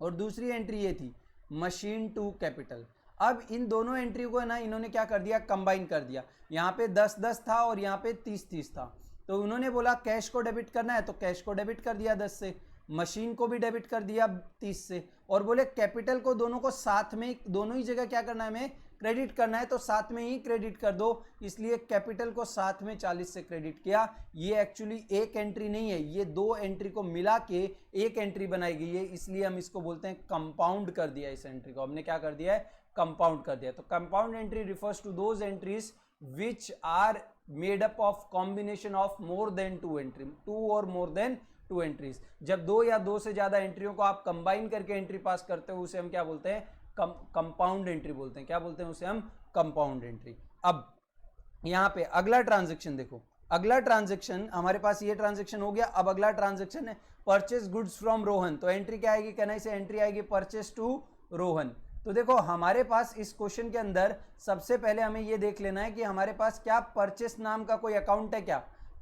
और दूसरी एंट्री ये थी मशीन टू कैपिटल। अब इन दोनों एंट्री को है ना इन्होंने क्या कर दिया, कंबाइन कर दिया। यहाँ पे 10-10 था और यहाँ पे 30-30 था, तो उन्होंने बोला कैश को डेबिट करना है तो कैश को डेबिट कर दिया 10 से, मशीन को भी डेबिट कर दिया 30 से, और बोले कैपिटल को दोनों को साथ में, दोनों ही जगह क्या करना है हमें, क्रेडिट करना है, तो साथ में ही क्रेडिट कर दो। इसलिए कैपिटल को साथ में 40 से क्रेडिट किया। ये एक्चुअली एक एंट्री नहीं है, ये दो एंट्री को मिला के एक एंट्री बनाई गई है, इसलिए हम इसको बोलते हैं कंपाउंड कर दिया। इस एंट्री को हमने क्या कर दिया है, कंपाउंड कर दिया। तो compound entry refers to those entries which are made up of combination of more than two entry, two और मोर देन टू एंट्रीज। जब दो या दो से ज्यादा एंट्रियों को आप कंबाइन करके एंट्री पास करते हो उसे हम क्या बोलते हैं, कंपाउंड एंट्री बोलते हैं। क्या बोलते हैं उसे हम, कंपाउंड एंट्री। अब यहाँ पे अगला ट्रांजेक्शन देखो, अगला ट्रांजेक्शन हमारे पास ये ट्रांजेक्शन हो गया। अब अगला ट्रांजेक्शन है परचेज गुड्स फ्रॉम रोहन। तो एंट्री क्या आएगी, कहना इसे एंट्री आएगी परचेज टू रोहन। तो देखो हमारे पास इस क्वेश्चन के अंदर सबसे पहले हमें ये देख लेना है कि हमारे पास क्या परचेस नाम का कोई अकाउंट है क्या।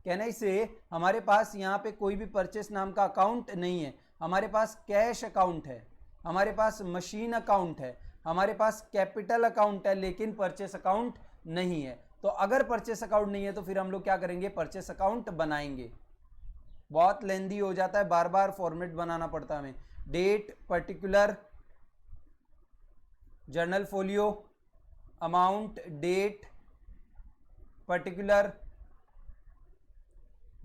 कहने से हमारे पास यहाँ पे कोई भी परचेस नाम का अकाउंट नहीं है। हमारे पास कैश अकाउंट है, हमारे पास मशीन अकाउंट है, हमारे पास कैपिटल अकाउंट है, लेकिन परचेस अकाउंट नहीं है। तो अगर परचेस अकाउंट नहीं है तो फिर हम लोग क्या करेंगे, परचेस अकाउंट बनाएंगे। बहुत लेंदी हो जाता है, बार बार फॉर्मेट बनाना पड़ता है हमें। Date, particular, journal folio, amount, date, particular,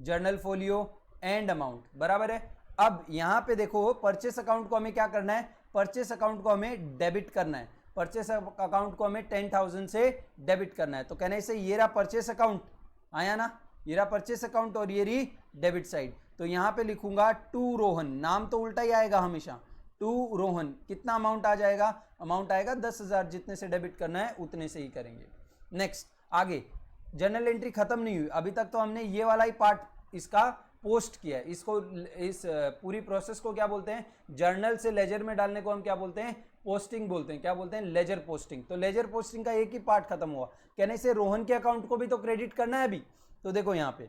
journal folio and amount, बराबर है। अब यहां पे देखो परचेस अकाउंट को हमें क्या करना है, परचेस अकाउंट को हमें डेबिट करना है। परचेस अकाउंट को हमें 10,000 से डेबिट करना है। तो कहने से ये रहा परचेस अकाउंट, आया ना, ये रहा परचेस अकाउंट और ये रही डेबिट साइड। तो यहां पे लिखूंगा टू रोहन, नाम तो उल्टा ही आएगा हमेशा, टू रोहन। कितना अमाउंट आ जाएगा, अमाउंट आएगा 10,000, जितने से डेबिट करना है उतने से ही करेंगे। नेक्स्ट आगे, जर्नल एंट्री खत्म नहीं हुई अभी तक, तो हमने ये वाला ही पार्ट इसका पोस्ट किया है। इसको, इस पूरी प्रोसेस को क्या बोलते हैं, जर्नल से लेजर में डालने को हम क्या बोलते हैं, पोस्टिंग बोलते हैं। क्या बोलते हैं, लेजर पोस्टिंग। तो लेजर पोस्टिंग का एक ही पार्ट खत्म हुआ। कहने से रोहन के अकाउंट को भी तो क्रेडिट करना है अभी। तो देखो यहाँ पे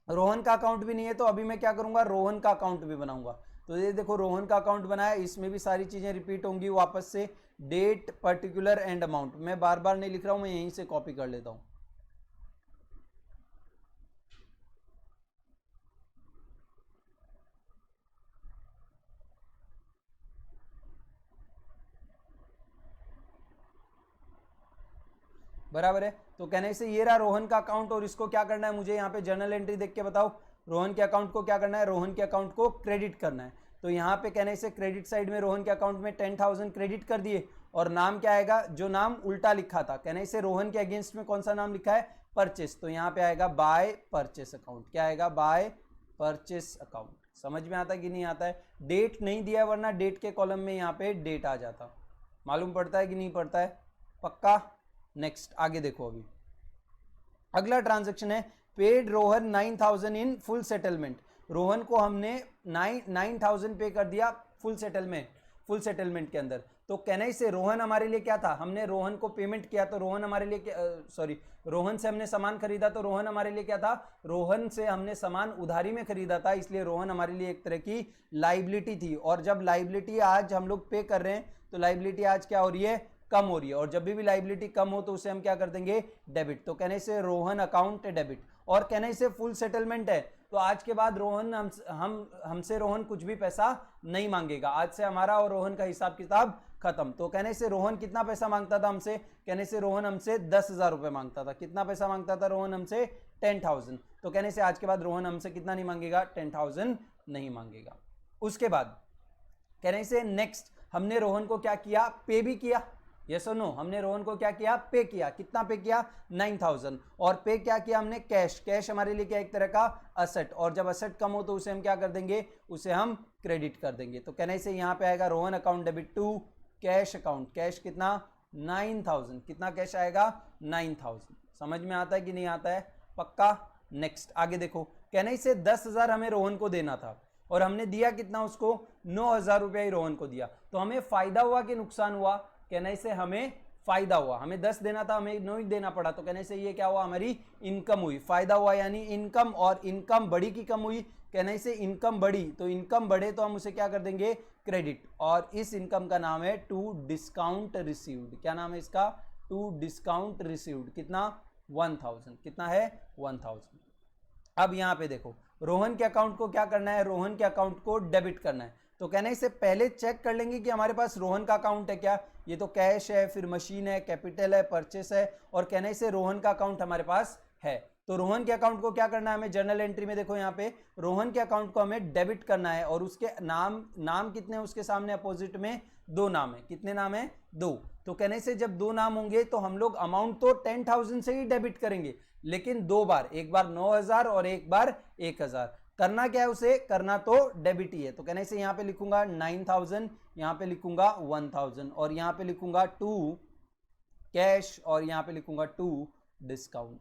रोहन का अकाउंट भी नहीं है, तो अभी मैं क्या करूंगा, रोहन का अकाउंट भी बनाऊंगा। तो ये देखो रोहन का अकाउंट बनाया, इसमें भी सारी चीजें रिपीट होंगी वापस से। Date, particular and amount. मैं बार बार नहीं लिख रहा हूं, मैं यहीं से कॉपी कर लेता हूं। बराबर है। तो कहने से ये रहा रोहन का अकाउंट, और इसको क्या करना है मुझे, यहाँ पे जर्नल एंट्री देख के बताओ, रोहन के अकाउंट को क्या करना है, रोहन के अकाउंट को क्रेडिट करना है। तो यहाँ पे कहने से क्रेडिट साइड में रोहन के अकाउंट में 10,000 क्रेडिट कर दिए, और नाम क्या आएगा, जो नाम उल्टा लिखा था। कहने से रोहन के अगेंस्ट में कौन सा नाम लिखा है, परचेस। तो यहाँ पे आएगा बाय परचेस अकाउंट। क्या आएगा, बाय परचेस अकाउंट। समझ में आता है कि नहीं आता है? डेट नहीं दिया वरना डेट के कॉलम में यहाँ पे डेट आ जाता। मालूम पड़ता है कि नहीं पड़ता है? पक्का। नेक्स्ट आगे देखो। अभी अगला ट्रांजैक्शन है paid Rohan 9000 in full settlement. Rohan को हमने 9000 पे कर दिया फुल सेटलमेंट के अंदर। तो कहने से रोहन हमारे लिए क्या था? हमने रोहन को पेमेंट किया तो रोहन हमारे लिए रोहन से हमने सामान खरीदा तो रोहन हमारे लिए क्या था? रोहन से हमने सामान उधारी में खरीदा था, इसलिए रोहन हमारे लिए एक तरह की लाइबिलिटी थी। और जब लाइबिलिटी आज हम लोग पे कर रहे हैं तो लाइबिलिटी आज क्या हो रही है? कम हो रही है। और जब भी लाइबिलिटी कम हो तो उसे हम क्या कर देंगे? डेबिट। तो कहने से रोहन अकाउंट डेबिट। और कहने से फुल सेटलमेंट है तो आज के बाद रोहन हमसे रोहन कुछ भी पैसा नहीं मांगेगा। आज से हमारा और रोहन का हिसाब किताब खत्म। तो कहने से रोहन कितना पैसा मांगता था हमसे? कहने से रोहन हमसे 10,000 रुपए मांगता था। कितना पैसा मांगता था रोहन हमसे? 10,000। तो कहने से आज के बाद रोहन हमसे कितना नहीं मांगेगा? 10,000 नहीं मांगेगा। उसके बाद कहने से नेक्स्ट हमने रोहन को क्या किया? पे भी किया। यस और नो? हमने रोहन को क्या किया? पे किया। कितना पे किया? 9,000। और पे क्या किया हमने? कैश। कैश हमारे लिए क्या एक तरह का असेट। और जब असेट कम हो तो उसे हम क्या कर देंगे? उसे हम क्रेडिट कर देंगे। तो कहने से यहाँ पे आएगा Rohan account debit to cash account. Cash कितना? 9,000। कितना कैश आएगा? 9,000। समझ में आता है कि नहीं आता है? पक्का। नेक्स्ट आगे देखो। कहने से 10,000 हमें रोहन को देना था और हमने दिया कितना उसको? 9,000 रुपया ही रोहन को दिया। तो हमें फायदा हुआ कि नुकसान हुआ? कहने से हमें फायदा हुआ। हमें 10 देना था, हमें 9 देना पड़ा। तो कहने से ये क्या हुआ? हमारी इनकम हुई। फायदा हुआ यानी इनकम। और इनकम बढ़ी की कम हुई? कहने से इनकम बढ़ी। तो इनकम बढ़े तो हम उसे क्या कर देंगे? क्रेडिट। और इस इनकम का नाम है टू डिस्काउंट रिसीव्ड। क्या नाम है इसका? To discount received. कितना? 1000। कितना है? 1000। अब यहां पे देखो रोहन के अकाउंट को क्या करना है? रोहन के अकाउंट को डेबिट करना है। तो कहने से पहले चेक कर लेंगे कि हमारे पास रोहन का अकाउंट है क्या। ये तो कैश है, फिर मशीन है, कैपिटल है, परचेस है। और कहने से रोहन का अकाउंट हमारे पास है। तो रोहन के अकाउंट को क्या करना है हमें? जर्नल एंट्री में देखो यहाँ पे रोहन के अकाउंट को हमें डेबिट करना है। और उसके नाम कितने हैं? उसके सामने अपोजिट में 2 नाम है। कितने नाम है? 2। तो कहने से जब 2 नाम होंगे तो हम लोग अमाउंट तो 10,000 से ही डेबिट करेंगे, लेकिन 2 बार, एक बार 9,000 और एक बार 1,000। करना क्या है? उसे करना तो डेबिट ही है। तो कहने से यहाँ पे लिखूंगा 9,000, यहाँ पे लिखूंगा 1,000 और यहाँ पे लिखूंगा 2 कैश और यहाँ पे लिखूंगा 2 डिस्काउंट।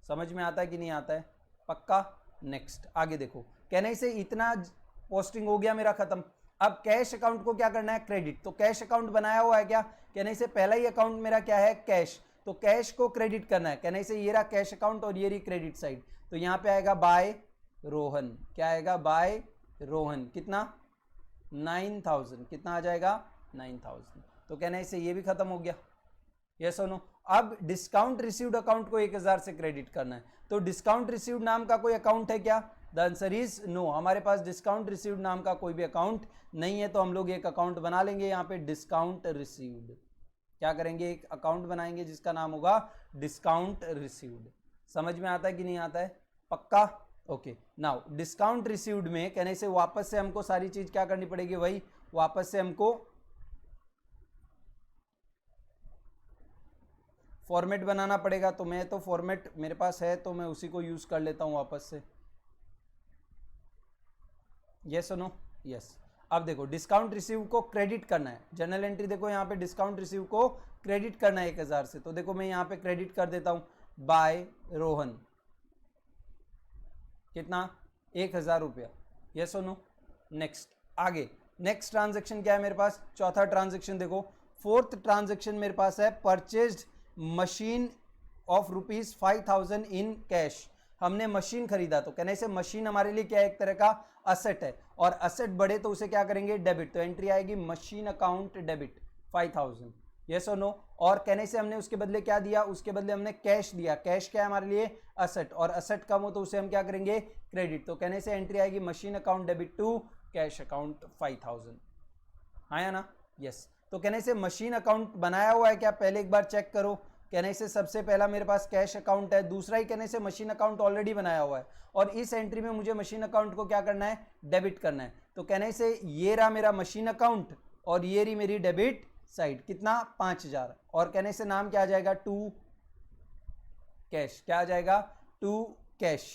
समझ में आता है कि नहीं आता है? पक्का। नेक्स्ट आगे देखो। कहने से इतना पोस्टिंग हो गया मेरा खत्म। अब कैश अकाउंट को क्या करना है? क्रेडिट। तो कैश अकाउंट बनाया हुआ है क्या? कहने से पहला ही अकाउंट मेरा क्या है? कैश। तो कैश को क्रेडिट करना है। कहने से ये रहा कैश अकाउंट और ये रही क्रेडिट साइड। तो यहाँ पे आएगा बाय रोहन। क्या आएगा? बाय रोहन। कितना? 9,000। कितना आ जाएगा? 9,000। तो कहने से ये भी खत्म हो गया। यस और नो? अब डिस्काउंट रिसीव्ड अकाउंट को 1,000 से क्रेडिट करना है। तो डिस्काउंट रिसीव्ड नाम का कोई अकाउंट है क्या? The answer is no. हमारे पास डिस्काउंट रिसीव्ड नाम का कोई भी अकाउंट नहीं है। तो हम लोग एक अकाउंट बना लेंगे यहाँ पे, डिस्काउंट रिसीव्ड। क्या करेंगे? एक अकाउंट बनाएंगे जिसका नाम होगा डिस्काउंट रिसीव्ड। समझ में आता है कि नहीं आता है? पक्का। ओके। नाउ डिस्काउंट रिसीव्ड में कहने से वापस से हमको सारी चीज क्या करनी पड़ेगी? वही वापस से हमको फॉर्मेट बनाना पड़ेगा। तो मैं तो फॉर्मेट मेरे पास है तो मैं उसी को यूज कर लेता हूं वापस से। यस और नो? यस। अब देखो डिस्काउंट रिसीव को क्रेडिट करना है। जर्नल एंट्री देखो यहाँ पे डिस्काउंट रिसीव को क्रेडिट करना है 1,000 से। तो देखो मैं यहाँ पे क्रेडिट कर देता हूं बाय रोहन। कितना? 1,000 रुपया। यस और नो? नेक्स्ट आगे नेक्स्ट ट्रांजेक्शन क्या है मेरे पास? चौथा ट्रांजेक्शन देखो। फोर्थ ट्रांजेक्शन मेरे पास है purchased machine of ₹5,000 in cash. हमने मशीन खरीदा। तो कहने से मशीन हमारे लिए क्या है? एक तरह का असेट है। और असेट बढ़े तो उसे क्या करेंगे? डेबिट। तो एंट्री आएगी मशीन अकाउंट डेबिट 5,000। यस और नो? और कहने से हमने उसके बदले क्या दिया? उसके बदले हमने कैश दिया। कैश क्या है हमारे लिए? असेट। और असेट कम हो तो उसे हम क्या करेंगे? क्रेडिट। तो कहने से एंट्री आएगी machine account debit to cash account 5,000। हाँ या ना? यस। तो कहने से मशीन अकाउंट बनाया हुआ है क्या? पहले एक बार चेक करो। कहने से सबसे पहला मेरे पास कैश अकाउंट है, दूसरा ही कहने से मशीन अकाउंट ऑलरेडी बनाया हुआ है। और इस एंट्री में मुझे मशीन अकाउंट को क्या करना है? डेबिट करना है। तो कहने से ये रहा मेरा मशीन अकाउंट और ये रही मेरी डेबिट साइड। कितना? 5,000। और कहने से नाम क्या आ जाएगा? To cash. क्या आ जाएगा? To cash.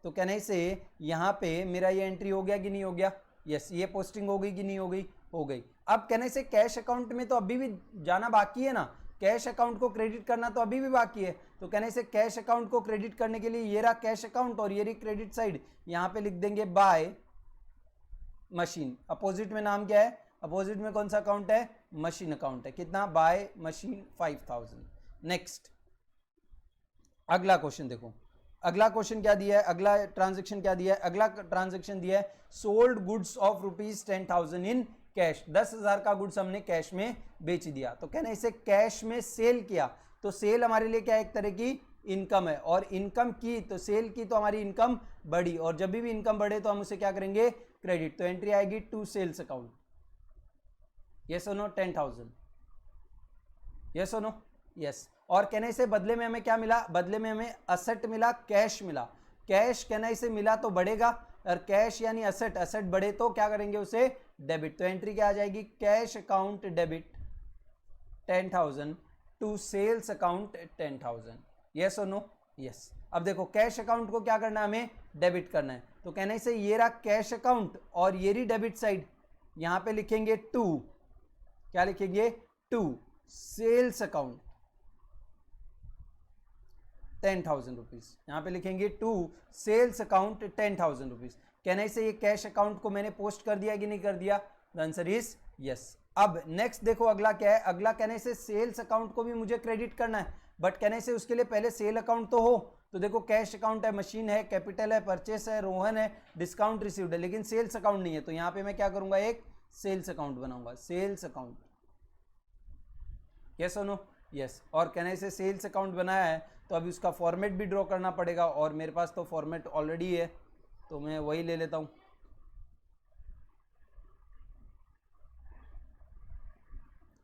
तो कहने से यहाँ पे मेरा ये एंट्री हो गया कि नहीं हो गया, यस ये पोस्टिंग हो गई कि नहीं हो गई, हो गई। अब कहने से कैश अकाउंट में तो अभी भी जाना बाकी है ना, कैश अकाउंट को क्रेडिट करना तो अभी भी बाकी है। तो कहने से कैश अकाउंट को क्रेडिट करने के लिए ये रहा कैश अकाउंट और ये रही क्रेडिट साइड, यहाँ पे लिख देंगे बाय मशीन। अपोजिट में नाम क्या है, अपोजिट में कौन सा अकाउंट है, मशीन अकाउंट है। कितना, बाय मशीन 5000। नेक्स्ट अगला क्वेश्चन देखो, अगला क्वेश्चन क्या दिया है, अगला ट्रांजेक्शन क्या दिया है, अगला ट्रांजेक्शन दिया है sold goods of ₹10,000 in cash. 10,000 का गुड्स हमने कैश में बेच दिया। तो कहना इसे कैश में सेल किया, तो सेल हमारे लिए क्या एक तरह की इनकम है, और इनकम की तो सेल की तो हमारी इनकम बढ़ी, और जब भी इनकम बढ़े तो हम उसे क्या करेंगे, क्रेडिट। तो एंट्री आएगी टू सेल्स अकाउंट, यस और नो, 10,000, यस और नो, यस। और कहने से बदले में हमें क्या मिला, बदले में हमें असेट मिला, कैश मिला। कैश कहने से मिला तो बढ़ेगा, और कैश यानी असेट, असेट बढ़े तो क्या करेंगे उसे डेबिट। तो एंट्री क्या आ जाएगी, cash account debit 10,000 to sales account 10,000, yes और नो, यस। अब देखो कैश अकाउंट को क्या करना है, हमें डेबिट करना है। तो कहने से ये रहा कैश अकाउंट और ये रही डेबिट साइड, यहां पे लिखेंगे टू, क्या लिखेंगे, टू सेल्स अकाउंट 10,000 रुपीज, यहाँ पे लिखेंगे टू सेल्स अकाउंट 10,000 रुपीज। कहने से ये कैश अकाउंट को मैंने पोस्ट कर दिया कि नहीं कर दिया, द आंसर इज यस। अब नेक्स्ट देखो अगला क्या है, अगला कहने से सेल्स अकाउंट को भी मुझे क्रेडिट करना है, बट कहने से उसके लिए पहले सेल अकाउंट तो हो। तो देखो कैश अकाउंट है, मशीन है, कैपिटल है, परचेस है, रोहन है, डिस्काउंट रिसीव्ड है, लेकिन सेल्स अकाउंट नहीं है। तो यहाँ पे मैं क्या करूंगा, एक सेल्स अकाउंट बनाऊंगा, सेल्स अकाउंट, यस और नो, यस। और कहने से सेल्स अकाउंट बनाया है तो अभी उसका फॉर्मेट भी ड्रॉ करना पड़ेगा, और मेरे पास तो फॉर्मेट ऑलरेडी है, तो मैं वही ले लेता हूं,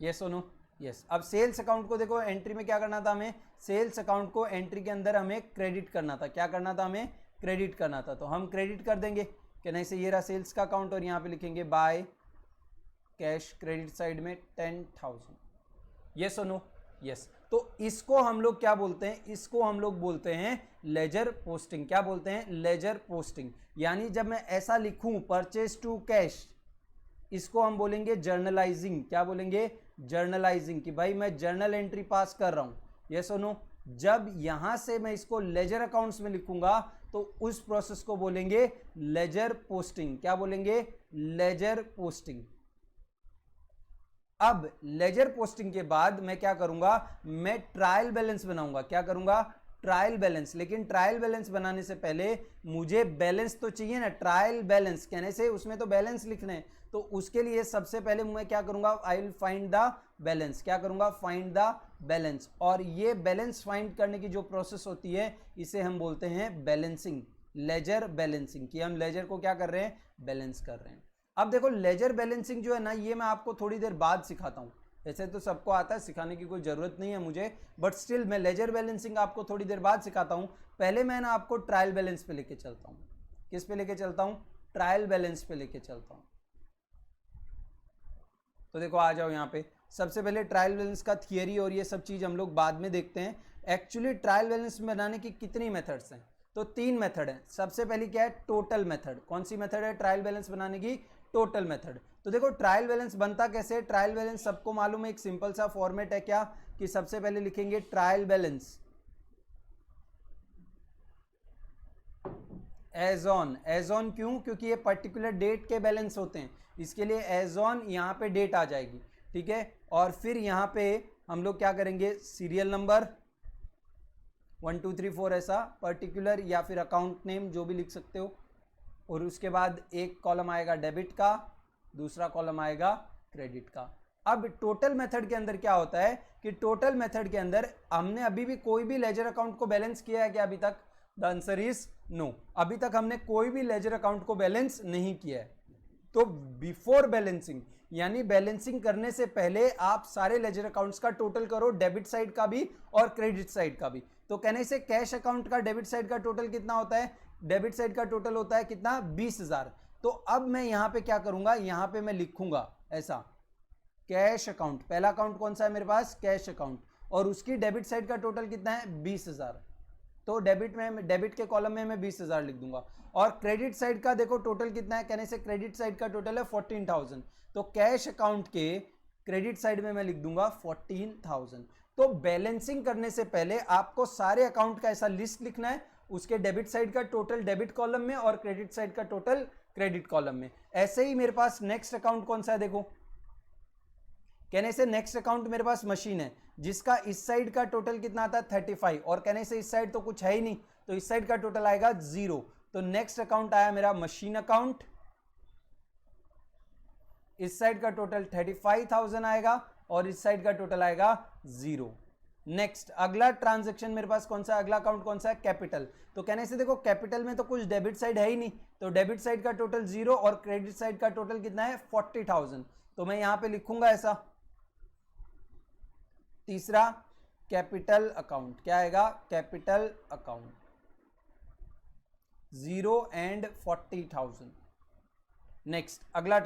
यस और नो, यस। अब सेल्स अकाउंट को देखो एंट्री में क्या करना था हमें, सेल्स अकाउंट को एंट्री के अंदर हमें क्रेडिट करना था, क्या करना था, हमें क्रेडिट करना था। तो हम क्रेडिट कर देंगे, कि नहीं से ये रहा सेल्स का अकाउंट, और यहाँ पे लिखेंगे बाय कैश क्रेडिट साइड में 10,000, यस और नो, यस। तो इसको हम लोग क्या बोलते हैं, इसको हम लोग बोलते हैं लेजर पोस्टिंग। क्या बोलते हैं, लेजर पोस्टिंग। यानी जब मैं ऐसा लिखूं परचेज टू कैश, इसको हम बोलेंगे जर्नलाइजिंग। क्या बोलेंगे, जर्नलाइजिंग, कि भाई मैं जर्नल एंट्री पास कर रहा हूं, यस और नो। जब यहां से मैं इसको लेजर अकाउंट्स में लिखूंगा तो उस प्रोसेस को बोलेंगे लेजर पोस्टिंग। क्या बोलेंगे, लेजर पोस्टिंग। अब लेजर पोस्टिंग के बाद मैं क्या करूंगा, मैं ट्रायल बैलेंस बनाऊंगा। क्या करूंगा, ट्रायल बैलेंस। लेकिन ट्रायल बैलेंस बनाने से पहले मुझे बैलेंस तो चाहिए ना, ट्रायल बैलेंस कहने से उसमें तो बैलेंस लिखने हैं। तो उसके लिए सबसे पहले मैं क्या करूंगा, I will find the balance. क्या करूंगा, फाइंड द बैलेंस। और ये बैलेंस फाइंड करने की जो प्रोसेस होती है इसे हम बोलते हैं बैलेंसिंग, लेजर बैलेंसिंग, कि हम लेजर को क्या कर रहे हैं, बैलेंस कर रहे हैं। अब देखो लेजर बैलेंसिंग जो है ना, ये मैं आपको थोड़ी देर बाद सिखाता हूँ। ऐसे तो सबको आता है, सिखाने की कोई ज़रूरत नहीं है मुझे, बट स्टिल मैं लेजर बैलेंसिंग आपको थोड़ी देर बाद सिखाता हूँ। पहले मैं ना आपको ट्रायल बैलेंस पे लेके चलता हूँ। किस पे लेके चलता हूँ, ट्रायल बैलेंस पे लेके चलता हूँ। तो देखो आ जाओ यहाँ पे। सबसे पहले ट्रायल बैलेंस का थियरी और ये सब चीज़ हम लोग बाद में देखते हैं। एक्चुअली ट्रायल बैलेंस बनाने की कितनी मेथड्स हैं, तो 3 मेथड हैं। सबसे पहली क्या है, टोटल मेथड। कौन सी मेथड है ट्रायल बैलेंस बनाने की, टोटल मेथड। तो देखो ट्रायल बैलेंस बनता कैसे, ट्रायल बैलेंस सबको मालूम है, एक सिंपल सा फॉर्मेट है, क्या कि सबसे पहले लिखेंगे trial balance as on. As on क्यों, क्योंकि ये पर्टिकुलर डेट के बैलेंस होते हैं, इसके लिए एज ऑन यहाँ पे डेट आ जाएगी, ठीक है। और फिर यहाँ पे हम लोग क्या करेंगे, सीरियल नंबर 1 2 3 4 ऐसा पर्टिकुलर, या फिर अकाउंट नेम जो भी लिख सकते हो। और उसके बाद एक कॉलम आएगा डेबिट का, दूसरा कॉलम आएगा क्रेडिट का। अब टोटल मेथड के अंदर क्या होता है कि टोटल मेथड के अंदर हमने अभी भी कोई भी लेजर अकाउंट को बैलेंस किया है क्या अभी तक, द आंसर इज नो। अभी तक हमने कोई भी लेजर अकाउंट को बैलेंस नहीं किया है। तो बिफोर बैलेंसिंग, यानी बैलेंसिंग करने से पहले आप सारे लेजर अकाउंट्स का टोटल करो, डेबिट साइड का भी और क्रेडिट साइड का भी। तो कहने से कैश अकाउंट का डेबिट साइड का टोटल कितना होता है, डेबिट साइड का टोटल होता है कितना, 20,000। तो अब मैं यहां पे क्या करूंगा, यहां पे मैं लिखूंगा ऐसा, कैश अकाउंट, पहला अकाउंट कौन सा है मेरे पास, कैश अकाउंट, और उसकी डेबिट साइड का टोटल कितना है, 20,000। तो डेबिट के कॉलम में मैं 20,000 लिख दूंगा। और क्रेडिट साइड का देखो टोटल कितना है, कहने से क्रेडिट साइड का टोटल है 14,000, तो कैश अकाउंट के क्रेडिट साइड में मैं लिख दूंगा 14,000। तो बैलेंसिंग करने से पहले आपको सारे अकाउंट का ऐसा लिस्ट लिखना है, उसके डेबिट साइड का टोटल डेबिट कॉलम में और क्रेडिट साइड का टोटल क्रेडिट कॉलम में। ऐसे ही मेरे पास नेक्स्ट अकाउंट कौन सा है, देखो कहने से नेक्स्ट अकाउंट मेरे पास मशीन है जिसका इस साइड का टोटल कितना आता है 35, और कहने से इस साइड तो कुछ है ही नहीं, तो इस साइड का टोटल आएगा 0। तो नेक्स्ट अकाउंट आया मेरा मशीन अकाउंट, इस साइड का टोटल 35,000 आएगा और इस साइड का टोटल आएगा 0। नेक्स्ट अगला ट्रांजैक्शन मेरे पास कौन सा है, अगला अकाउंट कौन सा है, कैपिटल। तो कहने से देखो कैपिटल में तो कुछ डेबिट साइड है ही नहीं, तो डेबिट साइड का टोटल 0 और क्रेडिट साइड का टोटल कितना है 40,000, तो मैं यहां पे लिखूंगा ऐसा। तीसरा कैपिटल अकाउंट क्या आएगा, कैपिटल अकाउंट 0 एंड 40,000। नेक्स्ट अगला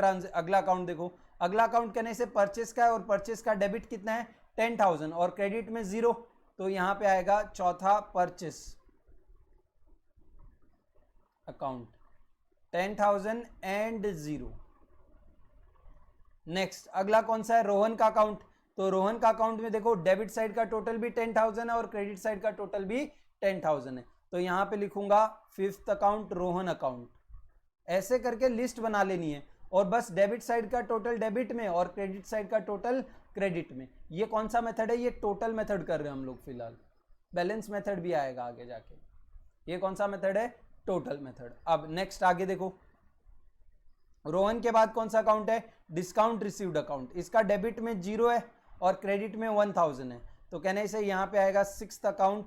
अकाउंट देखो, अगला अकाउंट कहने से परचेस का है और परचेस का डेबिट कितना है 10,000 और क्रेडिट में 0, तो यहां पे आएगा चौथा परचेस अकाउंट 10,000 एंड 0। नेक्स्ट अगला कौन सा है, रोहन का अकाउंट। तो रोहन का अकाउंट में देखो डेबिट साइड का टोटल भी 10,000 है और क्रेडिट साइड का टोटल भी 10,000 है, तो यहां पे लिखूंगा फिफ्थ अकाउंट रोहन अकाउंट। ऐसे करके लिस्ट बना लेनी है और बस डेबिट साइड का टोटल डेबिट में और क्रेडिट साइड का टोटल क्रेडिट में। ये कौन सा मेथड है, ये टोटल मेथड कर रहे हैं हम लोग फिलहाल, बैलेंस मेथड भी आएगा आगे जाके। ये कौन सा मेथड है, टोटल मेथड। अब नेक्स्ट आगे देखो, रोहन के बाद कौन सा अकाउंट है, डिस्काउंट रिसीव्ड अकाउंट। इसका डेबिट में 0 है और क्रेडिट में 1,000 है, तो कहने से यहां पे आएगा sixth account,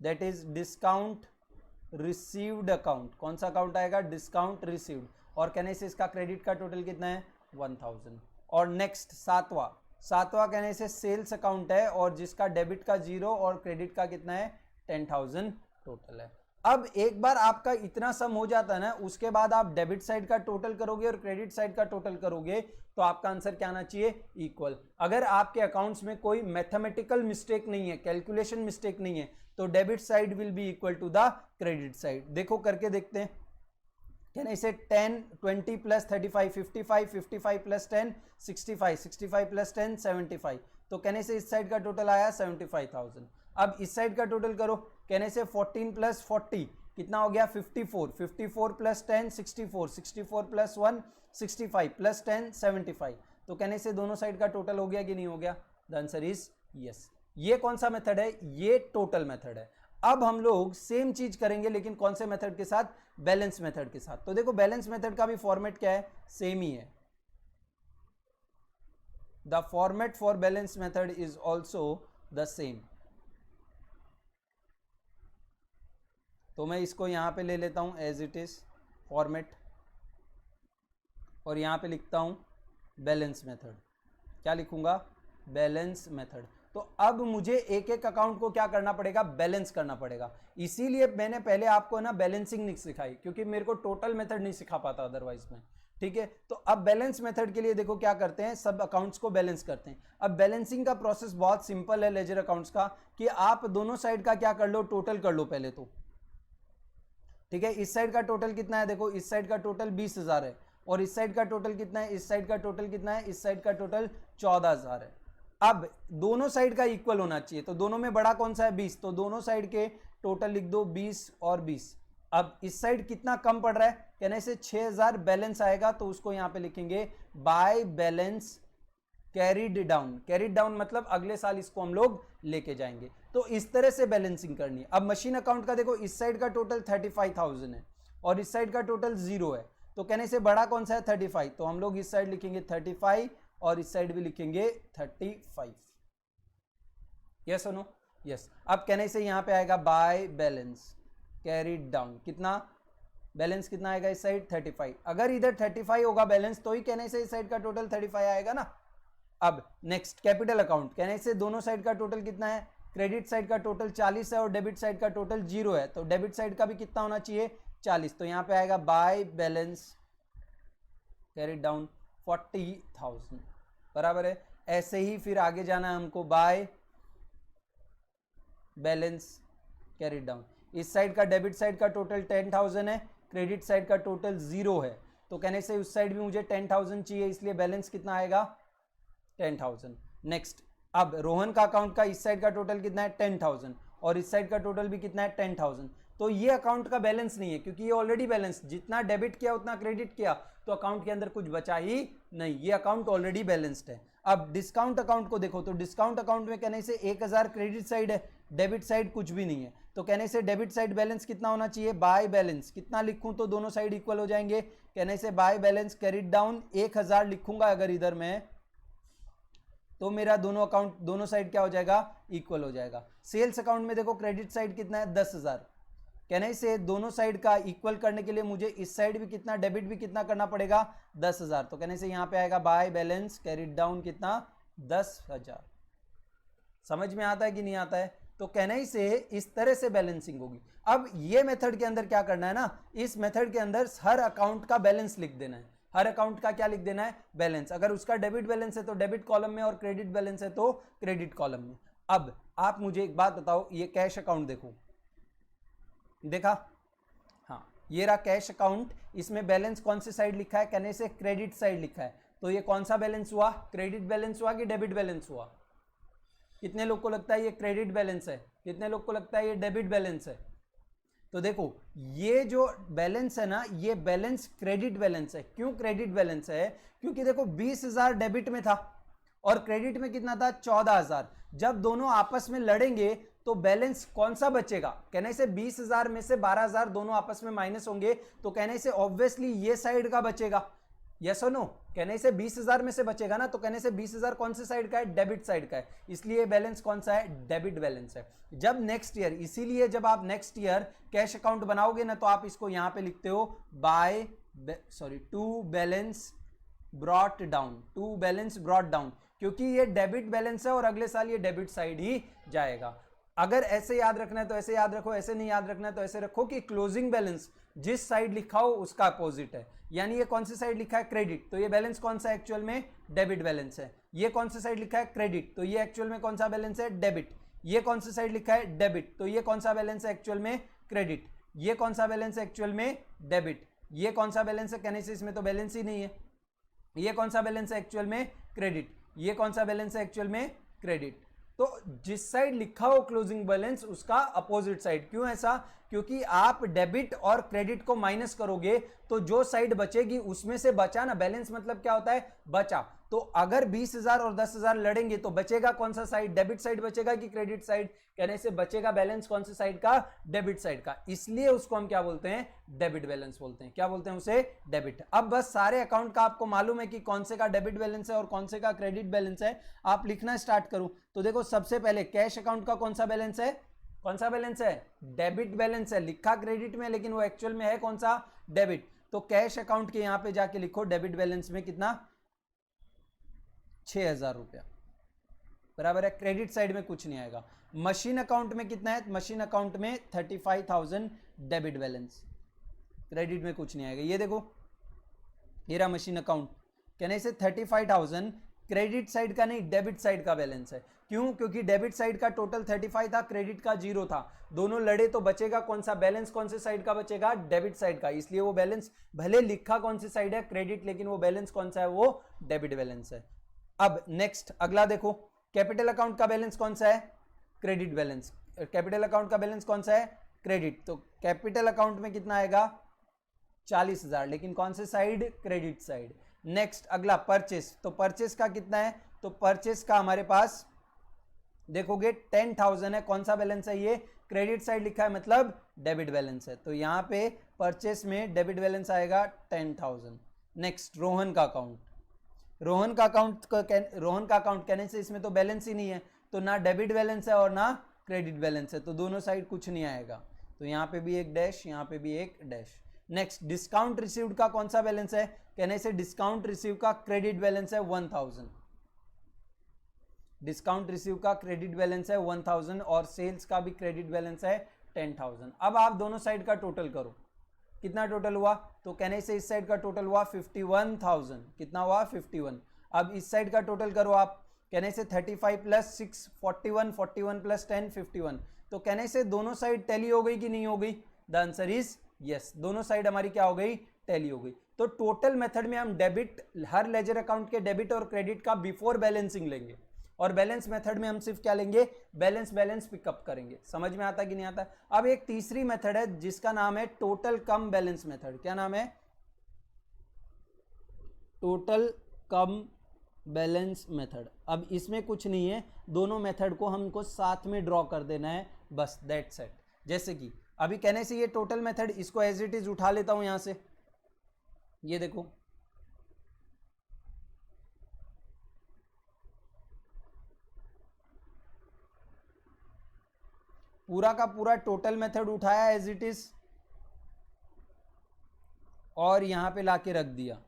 that is discount received account. कौन सा अकाउंट आएगा, डिस्काउंट रिसीव्ड, और कहने से इसका क्रेडिट का टोटल कितना है 1,000। और नेक्स्ट सातवां कहने से सेल्स अकाउंट है और जिसका डेबिट का 0 और क्रेडिट का कितना है 10,000 टोटल है। अब एक बार आपका इतना सम हो जाता है ना, उसके बाद आप डेबिट साइड का टोटल करोगे और क्रेडिट साइड का टोटल करोगे, तो आपका आंसर क्या आना चाहिए, इक्वल। अगर आपके अकाउंट्स में कोई मैथमेटिकल मिस्टेक नहीं है, कैलकुलेशन मिस्टेक नहीं है, तो debit side will be equal to the credit side. देखो करके देखते हैं, कहना इसे 10 20 प्लस 35 55 55 प्लस 10 65 65 प्लस 10 75, तो कहने से इस साइड का टोटल आया 75,000। अब इस साइड का टोटल करो, कहने से 14 प्लस 40 कितना हो गया 54 54 प्लस 10 64 64 प्लस 1 65 प्लस 10 75, तो कहने से दोनों साइड का टोटल हो गया कि नहीं हो गया, द आंसर इज यस। ये कौन सा मेथड है, ये टोटल मेथड है। अब हम लोग सेम चीज करेंगे लेकिन कौन से मेथड के साथ, बैलेंस मेथड के साथ। तो देखो बैलेंस मेथड का भी फॉर्मेट क्या है, सेम ही है। The format for balance method is also the same. तो मैं इसको यहां पे ले लेता हूं एज इट इज फॉर्मेट, और यहां पे लिखता हूं बैलेंस मेथड। क्या लिखूंगा, बैलेंस मेथड। तो अब मुझे एक एक अकाउंट को क्या करना पड़ेगा, बैलेंस करना पड़ेगा। इसीलिए मैंने पहले आपको ना बैलेंसिंग नहीं सिखाई, क्योंकि मेरे को टोटल मेथड नहीं सिखा पाता अदरवाइज में, ठीक है। तो अब बैलेंस मेथड के लिए देखो क्या करते हैं, सब अकाउंट्स को बैलेंस करते हैं। अब बैलेंसिंग का प्रोसेस बहुत सिंपल है लेजर अकाउंट्स का, कि आप दोनों साइड का क्या कर लो, टोटल कर लो पहले तो, ठीक है। इस साइड का टोटल कितना है, देखो इस साइड का टोटल 20,000 है और इस साइड का टोटल कितना है, इस साइड का टोटल कितना है, इस साइड का टोटल 14,000 है। अब दोनों साइड का इक्वल होना चाहिए, तो दोनों में बड़ा कौन सा है 20, तो दोनों साइड के टोटल लिख दो 20 और 20। अब इस साइड कितना कम पड़ रहा है, कहने से 6,000 बैलेंस आएगा, तो उसको यहां पे लिखेंगे by balance carried down. Carried down मतलब अगले साल इसको हम लोग लेके जाएंगे। तो इस तरह से बैलेंसिंग करनी है। अब मशीन अकाउंट का देखो, इस साइड का टोटल 35,000 है और इस साइड का टोटल 0 है, तो कहने से बड़ा कौन सा है 35, तो हम लोग इस साइड लिखेंगे 35 और इस साइड भी लिखेंगे 35। यस और नो, यस। अब कहने से यहां पे आएगा बाय बैलेंस कैरिड डाउन, कितना बैलेंस कितना आएगा इस साइड 35। अगर इधर 35 होगा बैलेंस, तो ही कहने से इस साइड का टोटल 35 आएगा ना। अब नेक्स्ट कैपिटल अकाउंट, कहने से दोनों साइड का टोटल कितना है, क्रेडिट साइड का टोटल 40 है और डेबिट साइड का टोटल 0 है, तो डेबिट साइड का भी कितना होना चाहिए 40, तो यहां पे आएगा बाय बैलेंस कैरिड डाउन 40,000, बराबर है। ऐसे ही फिर आगे जाना है हमको, बाय बैलेंस कैरिड डाउन। इस साइड का डेबिट साइड का टोटल 10,000 है, क्रेडिट साइड का टोटल 0 है, तो कहने से उस साइड भी मुझे 10,000 चाहिए, इसलिए बैलेंस कितना आएगा 10,000। नेक्स्ट, अब रोहन का अकाउंट का इस साइड का टोटल कितना है 10,000 और इस साइड का टोटल भी कितना है 10,000, तो ये अकाउंट का बैलेंस नहीं है क्योंकि ये ऑलरेडी बैलेंस, जितना डेबिट किया उतना क्रेडिट किया, तो अकाउंट के अंदर कुछ बचा ही नहीं, ये अकाउंट ऑलरेडी बैलेंस्ड है। अब डिस्काउंट अकाउंट को देखो, तो डिस्काउंट अकाउंट में कहने से 1,000 क्रेडिट साइड है, डेबिट साइड कुछ भी नहीं है, तो कहने से डेबिट साइड बैलेंस कितना होना चाहिए, बाय बैलेंस कितना लिखूं तो दोनों साइड इक्वल हो जाएंगे, कहने से बाय बैलेंस कैरिड डाउन 1,000 लिखूंगा अगर इधर मैं, तो मेरा दोनों अकाउंट दोनों साइड क्या हो जाएगा, इक्वल हो जाएगा। सेल्स अकाउंट में देखो क्रेडिट साइड कितना है 10,000, कहने से दोनों साइड का इक्वल करने के लिए मुझे इस साइड भी कितना, डेबिट भी कितना करना पड़ेगा 10,000, तो कहने से यहां पे आएगा बाय बैलेंस कैरिड डाउन कितना 10,000। समझ में आता है कि नहीं आता है, तो कहने से इस तरह से बैलेंसिंग होगी। अब ये मेथड के अंदर क्या करना है ना, इस मेथड के अंदर हर अकाउंट का बैलेंस लिख देना है, हर अकाउंट का क्या लिख देना है, बैलेंस। अगर उसका डेबिट बैलेंस है तो डेबिट कॉलम में और क्रेडिट बैलेंस है तो क्रेडिट कॉलम में। अब आप मुझे एक बात बताओ, ये कैश अकाउंट देखो, देखा, हाँ ये रहा कैश अकाउंट, इसमें बैलेंस कौन से साइड लिखा है, कहने से क्रेडिट साइड लिखा है, तो ये कौन सा बैलेंस हुआ, क्रेडिट बैलेंस हुआ कि डेबिट बैलेंस हुआ? कितने लोग को लगता है ये क्रेडिट बैलेंस है, कितने लोग को लगता है ये डेबिट बैलेंस है? तो देखो ये जो बैलेंस है ना, ये बैलेंस क्रेडिट बैलेंस है। क्यों क्रेडिट बैलेंस है? क्योंकि देखो 20,000 डेबिट में था और क्रेडिट में कितना था 14,000, जब दोनों आपस में लड़ेंगे तो बैलेंस कौन सा बचेगा, कहने से 20,000 में से 12,000 दोनों आपस में माइनस होंगे, तो कहने से ऑब्वियसली ये साइड का बचेगा, यस और नो, कहने से 20,000 में से बचेगा ना, तो कहने से 20,000 कौन से साइड का है, डेबिट साइड का है, इसलिए बैलेंस कौन सा है, डेबिट बैलेंस है। जब नेक्स्ट ईयर, इसीलिए जब आप नेक्स्ट ईयर कैश अकाउंट बनाओगे ना, तो आप इसको यहां पे लिखते हो to balance brought down, to balance brought down, क्योंकि ये डेबिट बैलेंस है और अगले साल ये डेबिट साइड ही जाएगा। अगर ऐसे याद रखना है तो ऐसे याद रखो, ऐसे नहीं याद रखना है तो ऐसे रखो कि क्लोजिंग बैलेंस जिस साइड लिखा हो उसका अपोजिट है, यानी ये कौन सी साइड लिखा है, क्रेडिट, तो ये बैलेंस कौन सा एक्चुअल में, डेबिट बैलेंस है। ये कौन सा साइड लिखा है, क्रेडिट, तो ये एक्चुअल में कौन सा बैलेंस है, डेबिट। ये कौन सा साइड लिखा है, डेबिट, तो ये कौन सा बैलेंस है एक्चुअल में, क्रेडिट। ये कौन सा बैलेंस है एक्चुअल में, डेबिट। ये कौन सा बैलेंस है, कहने से इसमें तो बैलेंस ही नहीं है। ये कौन सा बैलेंस है एक्चुअल में, क्रेडिट। ये कौन सा बैलेंस है एक्चुअल में, क्रेडिट। तो जिस साइड लिखा हो क्लोजिंग बैलेंस उसका अपोजिट साइड। क्यों ऐसा? क्योंकि आप डेबिट और क्रेडिट को माइनस करोगे तो जो साइड बचेगी उसमें से बचा ना, बैलेंस मतलब क्या होता है, बचा। तो अगर 20,000 और 10,000 लड़ेंगे तो बचेगा कौन सा साइड, डेबिट साइड बचेगा कि क्रेडिट साइड, कहने से बचेगा बैलेंस कौन से साइड का, डेबिट साइड का, इसलिए उसको हम क्या बोलते हैं, डेबिट बैलेंस बोलते हैं। क्या बोलते हैं उसे, डेबिट। अब बस सारे अकाउंट का आपको मालूम है कि कौन से का डेबिट बैलेंस है और कौन से का क्रेडिट बैलेंस है, आप लिखना स्टार्ट करो। तो देखो सबसे पहले कैश अकाउंट का कौन सा बैलेंस है, कौन सा बैलेंस है, डेबिट बैलेंस है, लिखा क्रेडिट में लेकिन वो एक्चुअल में है कौन सा, डेबिट। तो कैश अकाउंट के यहां पे जाके लिखो डेबिट बैलेंस में कितना, 6,000 रुपया, बराबर है। क्रेडिट साइड में कुछ नहीं आएगा। मशीन अकाउंट में कितना है, मशीन अकाउंट में 35,000 डेबिट बैलेंस, क्रेडिट में कुछ नहीं आएगा। ये देखो ये रहा मशीन अकाउंट, कहने से 35,000 क्रेडिट साइड का नहीं, डेबिट साइड का बैलेंस है। क्यों? क्योंकि डेबिट साइड का टोटल 35 था, क्रेडिट का 0 था, दोनों लड़े तो बचेगा कौन सा, बैलेंस कौन से साइड का बचेगा, डेबिट साइड का, इसलिए वो बैलेंस भले लिखा कौन सी साइड है, क्रेडिट, लेकिन वो बैलेंस कौन सा है, वो डेबिट बैलेंस है। अब नेक्स्ट अगला देखो, कैपिटल अकाउंट का बैलेंस कौन सा है, क्रेडिट बैलेंस। कैपिटल अकाउंट का बैलेंस कौन सा है, क्रेडिट, तो कैपिटल अकाउंट में कितना आएगा, 40,000, लेकिन कौन से साइड, क्रेडिट साइड। नेक्स्ट अगला परचेस, तो परचेस का कितना है, तो परचेस का हमारे पास देखोगे 10,000 है, कौन सा बैलेंस है, ये क्रेडिट साइड लिखा है मतलब डेबिट बैलेंस है, तो यहां पे परचेस में डेबिट बैलेंस आएगा 10,000। नेक्स्ट रोहन का अकाउंट, रोहन का अकाउंट कहने से इसमें तो बैलेंस ही नहीं है, तो ना डेबिट बैलेंस है और ना क्रेडिट बैलेंस है, तो दोनों साइड कुछ नहीं आएगा, तो यहाँ पे भी एक डैश, यहाँ पे भी एक डैश। नेक्स्ट डिस्काउंट रिसीव्ड का कौन सा बैलेंस है, कहने से डिस्काउंट रिसीव का क्रेडिट बैलेंस है 1,000, डिस्काउंट रिसीव का क्रेडिट बैलेंस है 1,000 और सेल्स का भी क्रेडिट बैलेंस है 10,000। अब आप दोनों साइड का टोटल करो, कितना टोटल हुआ, तो कहने से इस साइड का टोटल हुआ 51,000, कितना हुआ 51। अब इस साइड का टोटल करो आप, कहने से 35 प्लस 6 41, 41 प्लस 10 51, तो कहने से दोनों साइड टैली हो गई कि नहीं हो गई? द आंसर इज यस, दोनों साइड हमारी क्या हो गई? टैली हो गई। तो टोटल मेथड में हम डेबिट, हर लेजर अकाउंट के डेबिट और क्रेडिट का बिफोर बैलेंसिंग लेंगे, और बैलेंस मेथड में हम सिर्फ क्या लेंगे? बैलेंस पिकअप करेंगे। समझ में आता कि नहीं आता? अब एक तीसरी मेथड है जिसका नाम है टोटल कम बैलेंस मेथड। क्या नाम है? टोटल कम बैलेंस मेथड। अब इसमें कुछ नहीं है, दोनों मेथड को हमको साथ में ड्रॉ कर देना है, बस दैट्स इट। जैसे कि अभी कहने से ये टोटल मेथड, इसको एज इट इज उठा लेता हूं यहां से, ये देखो, पूरा का पूरा टोटल मेथड उठाया एज इट इज और यहां पे लाके रख दिया।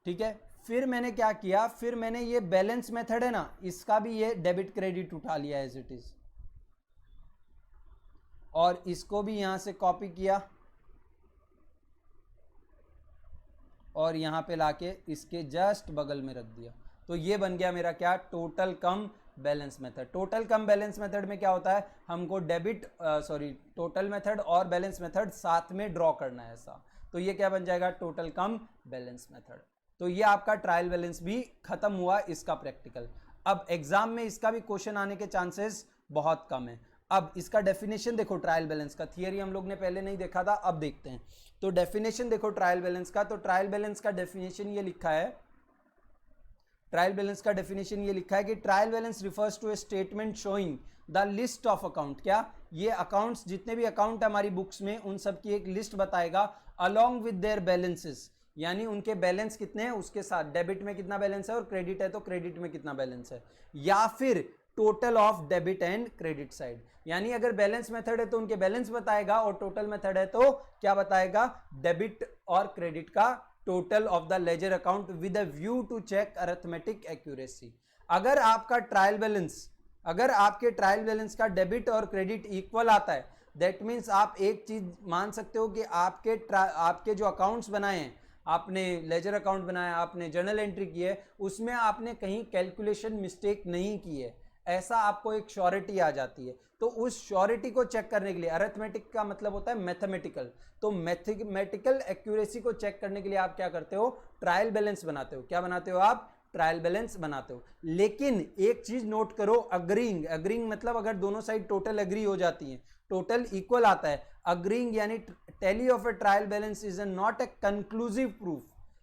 ठीक है, फिर मैंने क्या किया? फिर मैंने ये बैलेंस मेथड है ना, इसका भी ये डेबिट क्रेडिट उठा लिया एज इट इज, और इसको भी यहां से कॉपी किया और यहां पे लाके इसके जस्ट बगल में रख दिया। तो ये बन गया मेरा क्या? टोटल कम बैलेंस मेथड। टोटल कम बैलेंस मेथड में क्या होता है? हमको डेबिट टोटल मेथड और बैलेंस मेथड साथ में ड्रॉ करना है ऐसा। तो ये क्या बन जाएगा? टोटल कम बैलेंस मेथड। तो ये आपका ट्रायल बैलेंस भी खत्म हुआ, इसका प्रैक्टिकल। अब एग्जाम में इसका भी क्वेश्चन आने के चांसेस बहुत कम है। अब इसका डेफिनेशन देखो ट्रायल बैलेंस का, थियरी हम लोग ने पहले नहीं देखा था, अब देखते हैं। तो डेफिनेशन देखो ट्रायल बैलेंस का, तो ट्रायल बैलेंस का डेफिनेशन ये लिखा है, ट्रायल बैलेंस का डेफिनेशन ये लिखा है कि trial balance refers to a statement showing the list of account. क्या? ये अकाउंट्स, जितने भी अकाउंट हमारी बुक्स में, उन सब की एक लिस्ट बताएगा अलोंग विद देयर बैलेंसेस, यानी उनके बैलेंस कितने हैं उसके साथ, डेबिट में कितना बैलेंस है और क्रेडिट है तो क्रेडिट में कितना बैलेंस है, या फिर total of debit and credit side. यानी अगर बैलेंस मेथड है तो उनके बैलेंस बताएगा, और टोटल मेथड है तो क्या बताएगा? डेबिट और क्रेडिट का total of the ledger account with a view to check arithmetic accuracy. अगर आपका ट्रायल बैलेंस, अगर आपके ट्रायल बैलेंस का डेबिट और क्रेडिट इक्वल आता है, दैट मीन्स आप एक चीज मान सकते हो कि आपके जो अकाउंट्स बनाए हैं, आपने लेजर अकाउंट बनाया, आपने जर्नल एंट्री की है, उसमें आपने कहीं कैलकुलेशन मिस्टेक नहीं की है, ऐसा आपको एक श्योरिटी आ जाती है। तो उस श्योरिटी को चेक करने के लिए, अरिथमेटिक का मतलब होता है मैथमेटिकल, तो मैथमेटिकल एक्यूरेसी को चेक करने के लिए आप क्या करते हो? ट्रायल बैलेंस बनाते हो। क्या बनाते हो आप? ट्रायल बैलेंस बनाते हो। लेकिन एक चीज नोट करो, अग्रीइंग मतलब अगर दोनों साइड टोटल एग्री हो जाती है, टोटल इक्वल आता है, अग्रीइंग यानी tally of A trial balance is not a conclusive proof.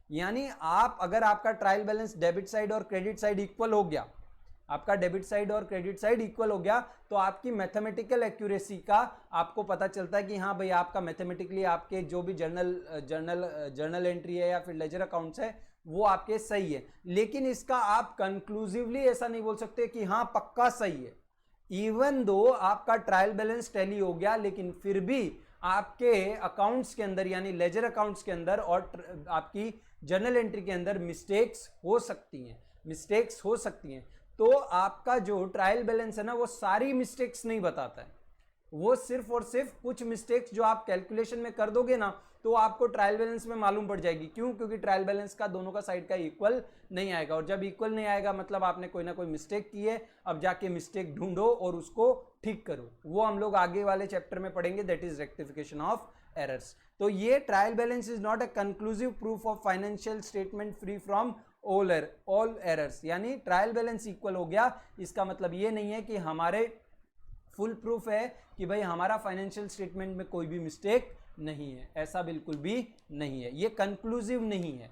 यानी आप, अगर आपका ट्रायल बैलेंस डेबिट साइड और क्रेडिट साइड इक्वल हो गया, आपका डेबिट साइड और क्रेडिट साइड इक्वल हो गया, तो आपकी मैथमेटिकल एक्यूरेसी का आपको पता चलता है कि हाँ भाई, आपका मैथमेटिकली आपके जो भी जर्नल एंट्री है या फिर लेजर अकाउंट्स है वो आपके सही है। लेकिन इसका आप कंक्लूसिवली ऐसा नहीं बोल सकते कि हाँ पक्का सही है। इवन दो आपका ट्रायल बैलेंस टैली हो गया, लेकिन फिर भी आपके अकाउंट्स के अंदर, यानी लेजर अकाउंट्स के अंदर और आपकी जर्नल एंट्री के अंदर मिस्टेक्स हो सकती हैं। तो आपका जो ट्रायल बैलेंस है ना, वो सारी मिस्टेक्स नहीं बताता है, वो सिर्फ और सिर्फ कुछ मिस्टेक्स जो आप कैलकुलेशन में कर दोगे ना, तो आपको ट्रायल बैलेंस में मालूम पड़ जाएगी। क्यों? क्योंकि ट्रायल बैलेंस का दोनों का साइड का इक्वल नहीं आएगा, और जब इक्वल नहीं आएगा मतलब आपने कोई ना कोई मिस्टेक की है। अब जाके मिस्टेक ढूंढो और उसको ठीक करो, वो हम लोग आगे वाले चैप्टर में पढ़ेंगे, that is rectification of errors. तो ये trial balance is not a conclusive proof of financial statement free from all errors. यानी ट्रायल बैलेंस इक्वल हो गया, इसका मतलब ये नहीं है कि हमारे फुल प्रूफ है कि भाई हमारा फाइनेंशियल स्टेटमेंट में कोई भी मिस्टेक नहीं है, ऐसा बिल्कुल भी नहीं है। ये कंक्लूसिव नहीं है,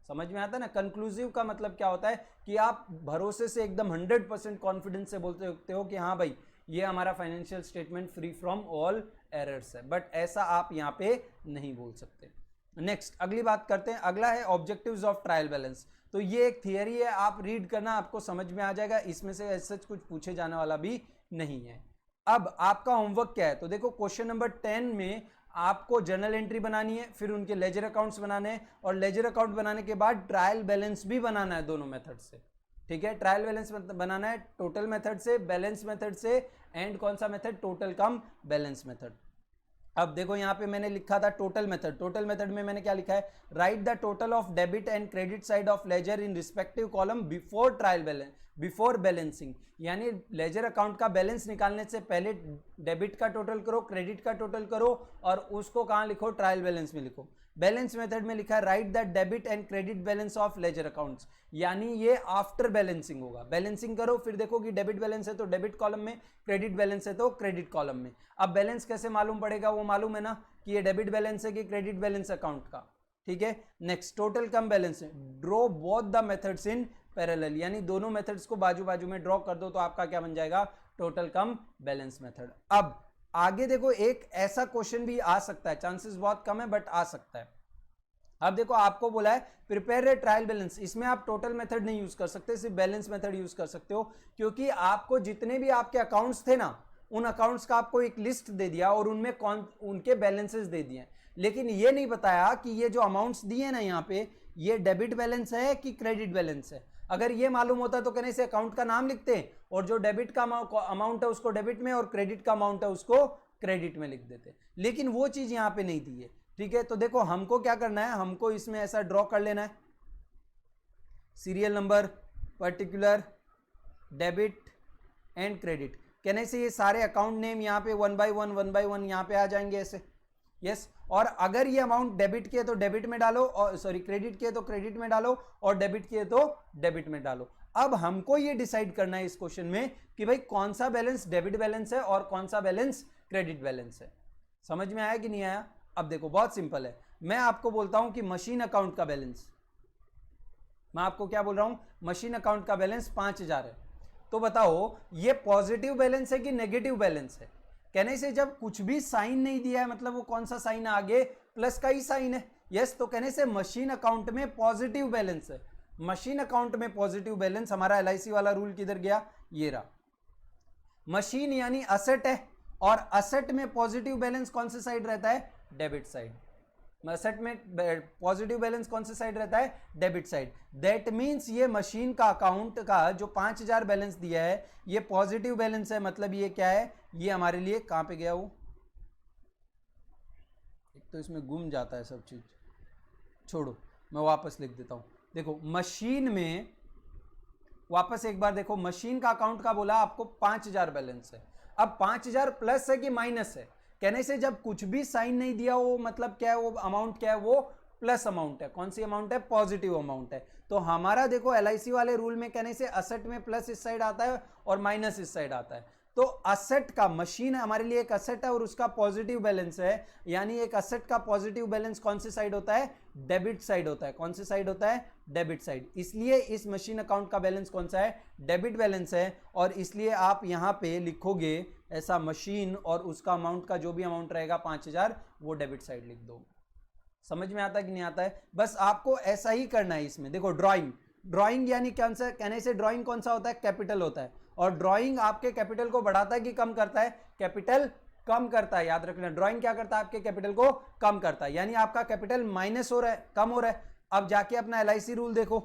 समझ में आता है ना? कंक्लूसिव का मतलब क्या होता है कि आप भरोसे से एकदम 100% कॉन्फिडेंस से बोलते सकते हो कि हाँ भाई, ये हमारा financial statement free from all errors है, बट ऐसा आप यहाँ पे नहीं बोल सकते। नेक्स्ट अगली बात करते हैं, अगला है ऑब्जेक्टिव्स ऑफ ट्रायल बैलेंस। तो ये एक थियरी है, आप रीड करना, आपको समझ में आ जाएगा, इसमें से ऐसा कुछ पूछे जाने वाला भी नहीं है। अब आपका होमवर्क क्या है? तो देखो क्वेश्चन नंबर 10 में आपको जर्नल एंट्री बनानी है, फिर उनके लेजर अकाउंट्स बनाने हैं, और लेजर अकाउंट बनाने के बाद ट्रायल बैलेंस भी बनाना है दोनों मेथड से। ठीक है, ट्रायल बैलेंस बनाना है टोटल मेथड से, बैलेंस मेथड से, एंड कौन सा मेथड? टोटल कम बैलेंस मेथड। अब देखो यहाँ पे मैंने लिखा था टोटल मेथड में मैंने क्या लिखा है? Write the total of debit and credit side of ledger in respective column before balancing, यानी लेजर अकाउंट का बैलेंस निकालने से पहले डेबिट का टोटल करो, क्रेडिट का टोटल करो और उसको कहाँ लिखो, ट्रायल बैलेंस में लिखो। बैलेंस मेथड में लिखा है write the debit and credit balance of ledger accounts, यानी ये आफ्टर बैलेंसिंग होगा। बैलेंसिंग करो फिर देखो कि डेबिट बैलेंस है तो डेबिट कॉलम में, क्रेडिट बैलेंस है तो क्रेडिट कॉलम में। अब बैलेंस कैसे मालूम पड़ेगा, वो मालूम है ना कि ये डेबिट बैलेंस है कि क्रेडिट बैलेंस अकाउंट का, ठीक है। नेक्स्ट टोटल कम बैलेंस है, draw both the methods in parallel, यानी दोनों मेथड्स को बाजू बाजू में ड्रॉ कर दो तो आपका क्या बन जाएगा, टोटल कम बैलेंस मेथड। अब आगे देखो एक ऐसा क्वेश्चन भी आ सकता है, चांसेस बहुत कम है बट आ सकता है। अब देखो आपको बोला है प्रिपेयर ए ट्रायल बैलेंस, इसमें आप टोटल मेथड नहीं यूज कर सकते, सिर्फ बैलेंस मेथड यूज कर सकते हो, क्योंकि आपको जितने भी आपके अकाउंट्स थे ना, उन अकाउंट्स का आपको एक लिस्ट दे दिया और उनमें उनके बैलेंसेस दे दिए, लेकिन ये नहीं बताया कि ये जो अमाउंट्स दिए ना यहाँ पे, ये डेबिट बैलेंस है कि क्रेडिट बैलेंस है। अगर ये मालूम होता तो कहने से अकाउंट का नाम लिखते और जो डेबिट का अमाउंट है उसको डेबिट में और क्रेडिट का अमाउंट है उसको क्रेडिट में लिख देते, लेकिन वो चीज यहाँ पे नहीं दी है, ठीक है। तो देखो हमको क्या करना है, हमको इसमें ऐसा ड्रॉ कर लेना है, serial number, particular, debit and credit, कहने से ये सारे अकाउंट नेम यहाँ पे वन बाय वन यहाँ पे आ जाएंगे ऐसे, यस। और अगर ये अमाउंट डेबिट किए तो डेबिट में डालो, और सॉरी क्रेडिट किए तो क्रेडिट में डालो, और डेबिट किए तो डेबिट में डालो। अब हमको ये डिसाइड करना है इस क्वेश्चन में कि भाई कौन सा बैलेंस डेबिट बैलेंस है और कौन सा बैलेंस क्रेडिट बैलेंस है। समझ में आया कि नहीं आया? अब देखो बहुत सिंपल है, मैं आपको बोलता हूं कि मशीन अकाउंट का बैलेंस, मैं आपको क्या बोल रहा हूं, मशीन अकाउंट का बैलेंस 5000 है, तो बताओ ये पॉजिटिव बैलेंस है कि नेगेटिव बैलेंस है। कहने से जब कुछ भी साइन नहीं दिया है, मतलब वो कौन सा साइन है आगे, प्लस का ही साइन है, यस। तो कहने से मशीन अकाउंट में पॉजिटिव बैलेंस है, मशीन अकाउंट में पॉजिटिव बैलेंस। हमारा LIC वाला रूल किधर गया, ये रहा। मशीन यानी असेट है, और असेट में पॉजिटिव बैलेंस कौन से साइड रहता है, डेबिट साइड। असेट में पॉजिटिव बैलेंस कौन से साइड रहता है, डेबिट साइड। दैट मींस ये मशीन का अकाउंट का जो 5000 बैलेंस दिया है ये पॉजिटिव बैलेंस है, मतलब ये क्या है, ये हमारे लिए कहां पे गया, वो एक तो इसमें गुम जाता है सब चीज, छोड़ो मैं वापस लिख देता हूं। देखो मशीन में वापस एक बार देखो, मशीन का अकाउंट का बोला आपको 5000 बैलेंस है। अब 5000 प्लस है कि माइनस है, कहने से जब कुछ भी साइन नहीं दिया वो मतलब क्या है, वो अमाउंट क्या है, वो प्लस अमाउंट है। कौन सी अमाउंट है, पॉजिटिव अमाउंट है। तो हमारा देखो LIC वाले रूल में कहने से असेट में प्लस इस साइड आता है और माइनस इस साइड आता है। तो असेट का, मशीन हमारे लिए एक असेट है और उसका पॉजिटिव बैलेंस है, यानी एक असेट का पॉजिटिव बैलेंस कौन से साइड होता है, डेबिट साइड होता है। कौन से साइड होता है, डेबिट साइड। इसलिए इस मशीन अकाउंट का बैलेंस कौन सा है, डेबिट बैलेंस है, और इसलिए आप यहां पे लिखोगे ऐसा, मशीन और उसका अमाउंट का जो भी अमाउंट रहेगा 5000 वो डेबिट साइड लिख दो। समझ में आता है कि नहीं आता है? बस आपको ऐसा ही करना है इसमें। देखो ड्राइंग यानी कौन सा, कहने से ड्राइंग कौन सा होता है, कैपिटल होता है, और ड्राइंग आपके कैपिटल को बढ़ाता है कि कम करता है, कैपिटल कम करता है। याद रखना, ड्राइंग क्या करता है, आपके कैपिटल को कम करता है, यानी आपका कैपिटल माइनस हो रहा है, कम हो रहा है। अब जाके अपना LIC रूल देखो,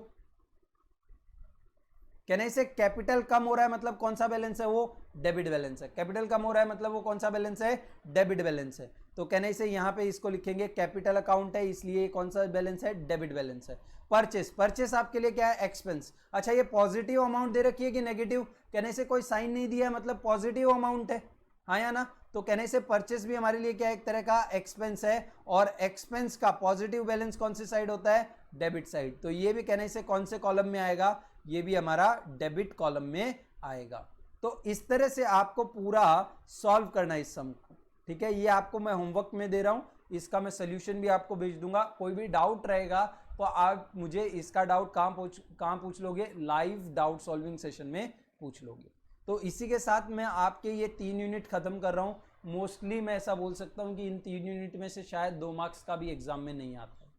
कहने से कैपिटल कम हो रहा है मतलब कौन सा बैलेंस है, वो डेबिट बैलेंस है। कैपिटल कम हो रहा है मतलब वो कौन सा बैलेंस है, डेबिट बैलेंस है। तो कहने से यहां पे इसको लिखेंगे कैपिटल अकाउंट है, इसलिए कौन सा बैलेंस है, डेबिट बैलेंस है। परचेस आपके लिए क्या है, एक्सपेंस। अच्छा ये पॉजिटिव अमाउंट दे रखी है कि नेगेटिव, कहने से कोई साइन नहीं दिया है मतलब पॉजिटिव अमाउंट है, हाँ या ना। तो कहने से परचेस भी हमारे लिए क्या है, एक तरह का एक्सपेंस है, और एक्सपेंस का पॉजिटिव बैलेंस कौन सी साइड होता है, डेबिट साइड। तो ये भी कहने से कौन से कॉलम में आएगा, ये भी हमारा डेबिट कॉलम में आएगा। तो इस तरह से आपको पूरा सॉल्व करना है इस सम को, ठीक है। ये आपको मैं होमवर्क में दे रहा हूं, इसका मैं सोल्यूशन भी आपको भेज दूंगा। कोई भी डाउट रहेगा तो आप मुझे इसका डाउट कहाँ पूछ लोगे, लाइव डाउट सॉल्विंग सेशन में पूछ लोगे। तो इसी के साथ मैं आपके ये 3 यूनिट खत्म कर रहा हूँ। मोस्टली मैं ऐसा बोल सकता हूँ कि इन 3 यूनिट में से शायद 2 मार्क्स का भी एग्जाम में नहीं आता है,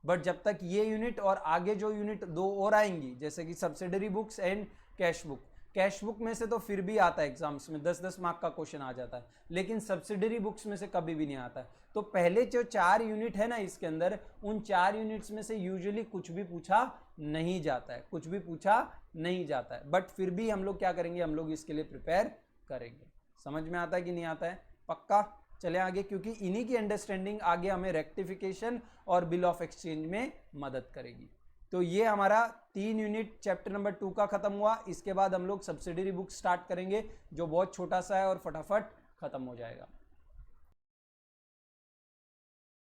बट जब तक ये यूनिट और आगे जो यूनिट 2 और आएंगी, जैसे कि subsidiary books and cash book में से तो फिर भी आता है एग्जाम्स में, 10-10 मार्क का क्वेश्चन आ जाता है, लेकिन सब्सिडरी बुक्स में से कभी भी नहीं आता है। तो पहले जो 4 यूनिट है ना इसके अंदर, उन 4 यूनिट्स में से यूजुअली कुछ भी पूछा नहीं जाता है, कुछ भी पूछा नहीं जाता है, बट फिर भी हम लोग क्या करेंगे, हम लोग इसके लिए प्रिपेयर करेंगे। समझ में आता है कि नहीं आता है? पक्का? चले आगे, क्योंकि इन्हीं की अंडरस्टैंडिंग आगे हमें रेक्टिफिकेशन और बिल ऑफ एक्सचेंज में मदद करेगी। तो ये हमारा 3 यूनिट चैप्टर नंबर 2 का खत्म हुआ। इसके बाद हम लोग सब्सिडरी बुक स्टार्ट करेंगे जो बहुत छोटा सा है और फटाफट खत्म हो जाएगा।